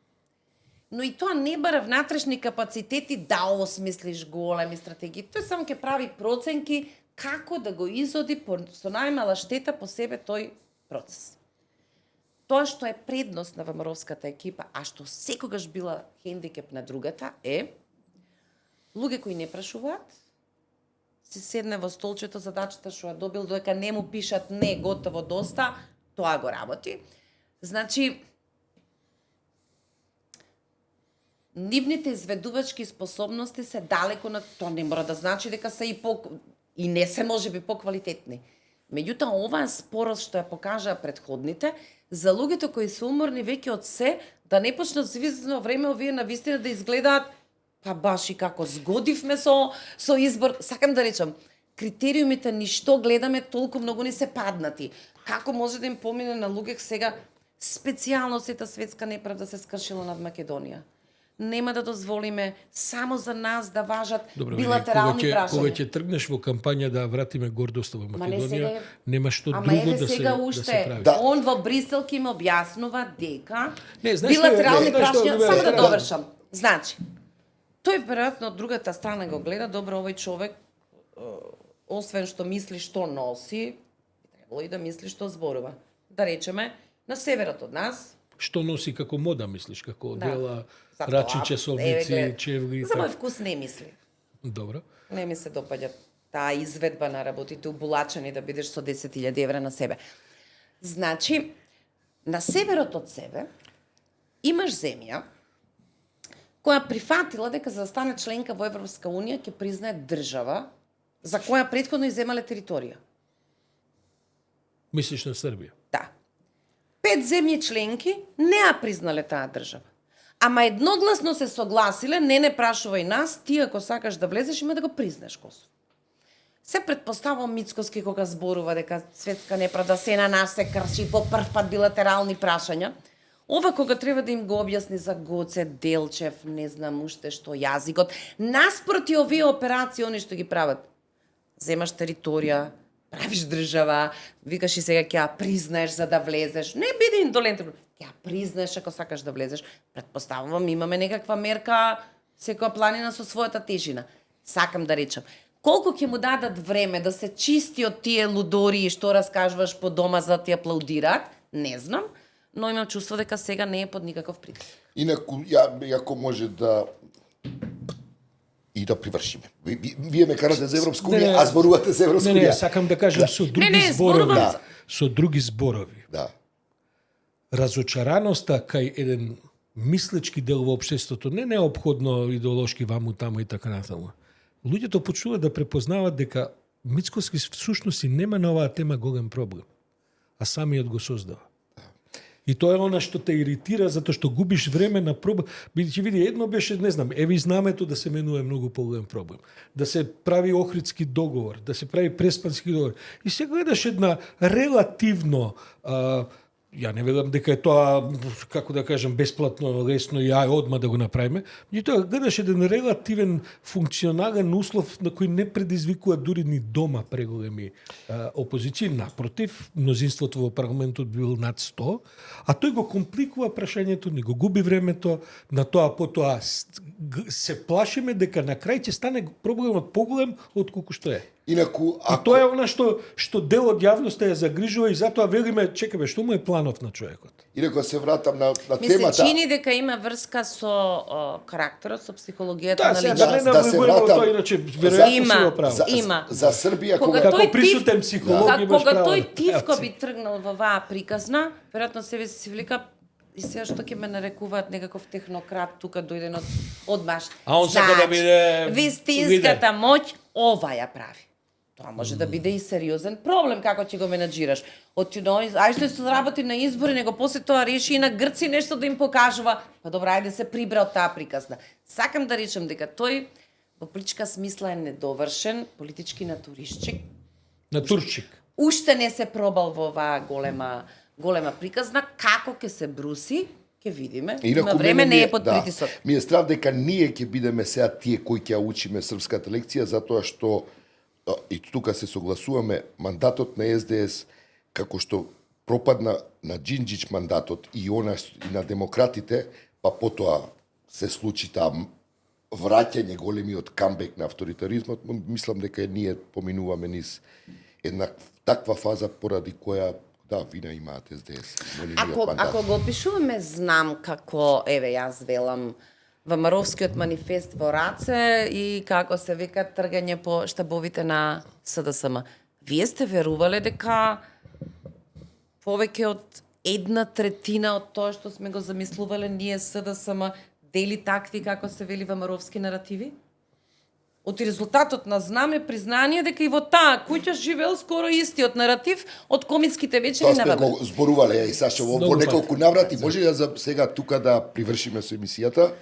Speaker 3: Но и тоа не бара внатрешни капацитети да осмислиш големи стратегии. Тој само ќе прави проценки како да го изоди со најмала штета по себе тој процес. Тоа што е предност на ВМРО-ската екипа, а што секогаш била хендикеп на другата, е луѓе кои не прашуваат, си седне во столчето, задачата што ја добил, додека не му пишат не, готово, доста, тоа го работи. Значи, нивните изведувачки способности се далеко на тоа, не мора да значи дека се и не се можеби поквалитетни. Меѓутоа, оваа спорост што ја покажаа претходните, за луѓето кои се уморни веќе од се, да не почнат за известно време овие навистина да изгледаат па баш и како згодивме со избор. Сакам да речам, критериумите ни што гледаме толку многу не се паднати. Како може да им помине на луѓе сега специјално сета светска неправда се скршила над Македонија? Нема да дозволиме само за нас да важат билатерални прашања.
Speaker 1: Кога ќе тргнеш во кампања да вратиме гордоста во Македонија, нема што
Speaker 3: Ама
Speaker 1: друго
Speaker 3: еве
Speaker 1: да
Speaker 3: сега
Speaker 1: се
Speaker 3: уште,
Speaker 1: прави.
Speaker 2: Да.
Speaker 3: он во Брисел ќе им објаснува дека
Speaker 1: Не, знаеш што е-
Speaker 3: билатерални
Speaker 1: знаеш што
Speaker 3: прашања,
Speaker 1: е-
Speaker 3: само да
Speaker 1: да.
Speaker 3: довршам. Значи, тој веројатно од другата страна го гледа, добро, овој човек, освен што мисли што носи, требало и да мисли што зборува. Да речеме, на северот од нас,
Speaker 1: Што носи како мода, мислиш, како одела,
Speaker 3: за
Speaker 1: рачи,
Speaker 3: тоа,
Speaker 1: часовници,
Speaker 3: еве, глед,
Speaker 1: чевли.
Speaker 3: за мој вкус не мисли.
Speaker 1: Добро.
Speaker 3: Не ми се допаѓа таа изведба на работите убулачени да бидеш со 10.000 евра на себе. Значи, на северот од себе имаш земја која прифатила дека за да стане членка во Европска унија ќе признае држава за која претходно иземале територија.
Speaker 1: Мислиш на Србија?
Speaker 3: Да. 5 земји членки не ја признале таа држава. Ама едногласно се согласиле, не прашувај нас, ти ако сакаш да влезеш, има да го признаеш Косово. Се предпоставам Мицкоски кога зборува дека светска неправда се на нас се крши по прв пат билатерални прашања. Ова кога треба да им го објасни за Гоце, Делчев, не знам уште што, јазикот, наспроти овие операции, они што ги прават. Земаш територија, правиш држава, викаш и сега ќе ја признаеш за да влезеш. Не биди индолентен, ќе ја признаеш ако сакаш да влезеш. Предпоставувам, имаме некаква мерка, секоја планина со својата тежина. Сакам да речам, колку ќе му дадат време да се чисти од тие лудори што раскажуваш по дома за да ти аплаудираат, не знам, но имам чувство дека сега не е под никаков притиск.
Speaker 2: Инаку, ако може да и да привршиме. Вие ме карате за Европска унија, а зборувате за Европска унија.
Speaker 1: Не, сакам да кажам со други зборови.
Speaker 3: зборувам
Speaker 1: Со други зборови.
Speaker 2: Да.
Speaker 1: Разочараноста кај еден мислечки дел во општеството, не неопходно идеолошки ваму таму и така натаму. Луѓето почнуваат да препознаваат дека Мицкоски всушност и нема на оваа тема голем проблем, а самиот го создава. И тоа е она што те иритира, затоа што губиш време на проблем. Бидејќи види, едно беше, не знам, еви знамето да се менува многу поголем проблем. Да се прави Охридски договор, да се прави Преспански договор. И сега гледаш една релативно ја не велам дека е тоа, како да кажам, бесплатно, лесно и одма да го направиме, меѓутоа гледаш еден релативен функционален услов на кој не предизвикува дури ни дома преголеми опозиции, напротив, мнозинството во парламентот бил над 100, а тој го компликува прашањето, ни го губи времето, на тоа потоа се плашиме дека на крај ќе стане проблемот поголем од колку што е.
Speaker 2: Инаку,
Speaker 1: И тоа е она што дел од јавноста ја загрижува и затоа велиме, чекаме, што му е планов на човекот?
Speaker 2: инаку се вратам на
Speaker 3: Ми се
Speaker 2: темата.
Speaker 3: чини дека има врска со карактерот, со психологијата
Speaker 1: Да,
Speaker 3: на
Speaker 1: сега
Speaker 3: личност.
Speaker 1: да не
Speaker 2: да се
Speaker 1: навлегуваме во
Speaker 2: вратам-
Speaker 1: тоа, иначе веројатно си
Speaker 3: Има.
Speaker 1: го прави.
Speaker 3: Има.
Speaker 2: За Србија
Speaker 3: Кога
Speaker 2: кога
Speaker 1: Како
Speaker 3: тој
Speaker 1: присутен психолог имаш
Speaker 3: Кога
Speaker 1: право.
Speaker 3: тој тивко би тргнал во оваа приказна, веројатно себе си вика, и сега што ќе ме нарекуваат некаков технократ тука дојден од баш.
Speaker 1: А он сака да биде
Speaker 3: вистинската моќ ова ја прави. Тоа може да биде и сериозен проблем како ќе го менаџираш. Ај што се работи на избори, него после тоа реши и на Грци нешто да им покажува. Па добра, ајде се прибра од таа приказна. Сакам да речем дека тој во политичка смисла е недовршен, политички натуришчик.
Speaker 1: Натурчик.
Speaker 3: Уште не се пробал во оваа голема приказна, како ќе се бруси, ќе видиме. Има време, не е под притисок.
Speaker 2: Ми е страв дека ние ќе бидеме сега тие кои ќе учиме српската лекција, затоа што и тука се согласуваме, мандатот на СДС, како што пропадна на Џинџич мандатот и на демократите, па потоа се случи таа враќање големиот камбек на авторитаризмот, мислам дека ние поминуваме низ една таква фаза поради која вина имаат СДС.
Speaker 3: Ако го опишуваме знам како, јас велам, ВМРО-вскиот манифест во раце и како се вика тргање по штабовите на СДСМ. Вие сте верувале дека повеќе од 1/3 од тоа што сме го замислувале ние СДСМ дели такви како се вели ВМРО-вски наративи? Од резултатот на знаме признание дека и во таа куќа живеел скоро истиот наратив од комитските вечери на
Speaker 2: Тоа сме
Speaker 3: ВМРО.
Speaker 2: го зборувале и Сашо во неколку наврати. Може ли за сега тука да привршиме со емисијата?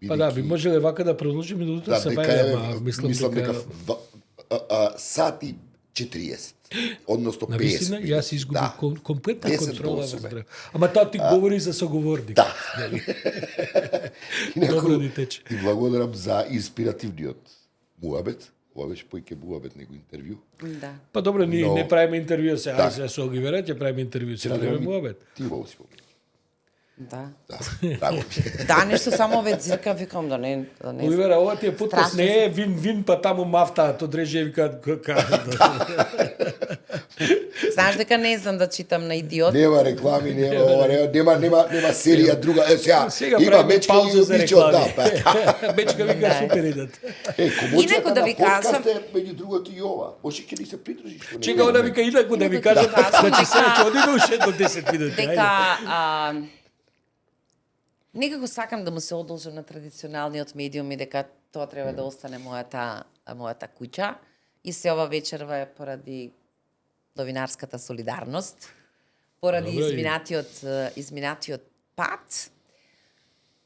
Speaker 1: Па да, би можеле вака да продолжиме до утре се бајаме,
Speaker 2: мислам дека сати 40, односно 50.
Speaker 1: Навистина, јас изгубив комплетна
Speaker 2: 10
Speaker 1: контрола
Speaker 2: до
Speaker 1: во
Speaker 2: 8.
Speaker 1: здраве. Ама тоа ти говори за соговорник.
Speaker 2: Да.
Speaker 1: Добро ни тече.
Speaker 2: Ти благодарам за инспиративниот муабет. Ова беше поиќе муабет него интервју.
Speaker 3: Да.
Speaker 1: Па добро, ние не правиме интервју се, ај се со ги верат, ќе правиме интервју се, правиме муабет.
Speaker 2: Ти во си помни.
Speaker 3: Да.
Speaker 2: Драго ми е.
Speaker 3: Да, нешто само зирка, викам да не.
Speaker 1: Оливера, ова ти е подкаст, не е вин, па таму мафта, то дреже вика
Speaker 3: Знаеш дека не знам да читам на идиот.
Speaker 2: Нема реклами, нема серија друга.
Speaker 1: Сега
Speaker 2: Има
Speaker 1: правиме
Speaker 2: Мечка
Speaker 1: пауза
Speaker 2: и
Speaker 1: за
Speaker 2: Обичо,
Speaker 1: реклами. Мечка вика супер идат.
Speaker 2: Комоцијата
Speaker 3: да
Speaker 2: на
Speaker 3: ви кажам-
Speaker 2: подкаст е меѓу другото и ова. Може ќе ни се придружиш.
Speaker 1: Чека, она вика инаку да ви кажам, значи сега ќе одиме уште до 10 минути.
Speaker 3: Дека некако сакам да му се одолжам на традиционалниот медиум и дека тоа треба да остане мојата куќа. И се ова вечерва е поради новинарската солидарност, поради изминатиот пат.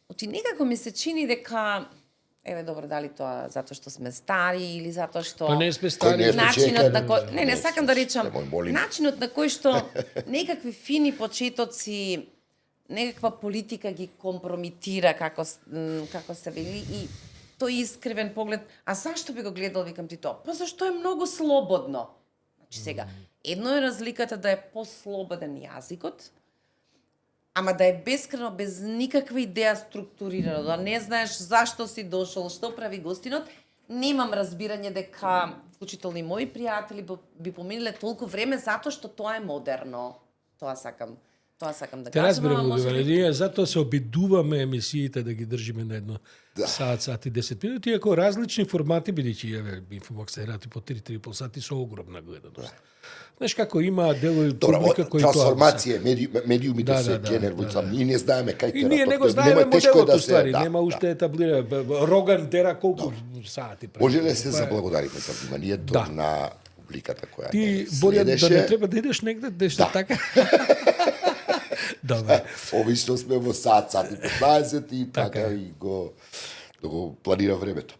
Speaker 3: Оти некако ми се чини дека добро, дали тоа затоа што сме стари или затоа што
Speaker 1: Па не сме стари.
Speaker 3: начинот на кој не сакам да речам
Speaker 2: Немој, молим.
Speaker 3: начинот на кој што некакви фини почетоци, некаква политика ги компромитира како се вели и тој искривен поглед. А зашто би го гледал, викам ти тоа? Па зашто е многу слободно. Значи сега, едно е разликата да е послободен јазикот, ама да е бескрайно без никаква идеја структурирано, да не знаеш зашто си дошол, што прави гостинот. Немам разбирање дека, вклучително и мои пријатели, би поминиле толку време затоа што тоа е модерно. Тоа сакам да
Speaker 1: Те
Speaker 3: кажам.
Speaker 1: разберам, Оливера, ние затоа се обидуваме емисиите да ги држиме на едно сат и 10 минути, иако различни формати, бидејќи Инфомакс се рати по 3,5 сати со огромна гледаност. Знаеш како има делови публика кои тоа...
Speaker 2: Трансформација, медиумите се генервујат, ние не знаеме кај
Speaker 1: И ние не го знаеме моделот уствари, нема уште етаблира. Роган тера колку сати прави.
Speaker 2: Може да се заблагодариме за вниманието на публиката која
Speaker 1: Ти, Борја, да не треба да идеш негде, нешто така? Добре.
Speaker 2: Обично сме во сат и 15 и така и го планира времето.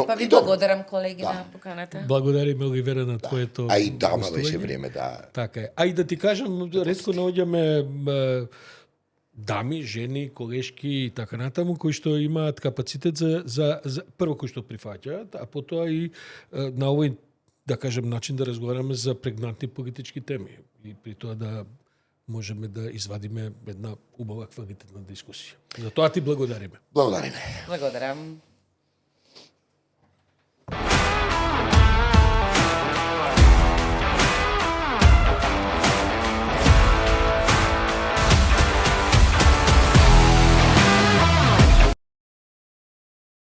Speaker 3: Па ви благодарам, колеги, на поканата.
Speaker 1: Благодариме, Оливера, на твоето
Speaker 2: А и дама
Speaker 1: гостување.
Speaker 2: беше време, да.
Speaker 1: Така е. А и да ти кажам, ретко наоѓаме дами, жени, колешки и така натаму, кои што имаат капацитет за прво кои што прифаќаат, а потоа и на овој, да кажем, начин да разговараме за прегнатни политички теми. И при тоа да можеме да извадиме една убава квалитетна дискусија. За тоа ти благодариме.
Speaker 2: Благодариме.
Speaker 3: Благодарам.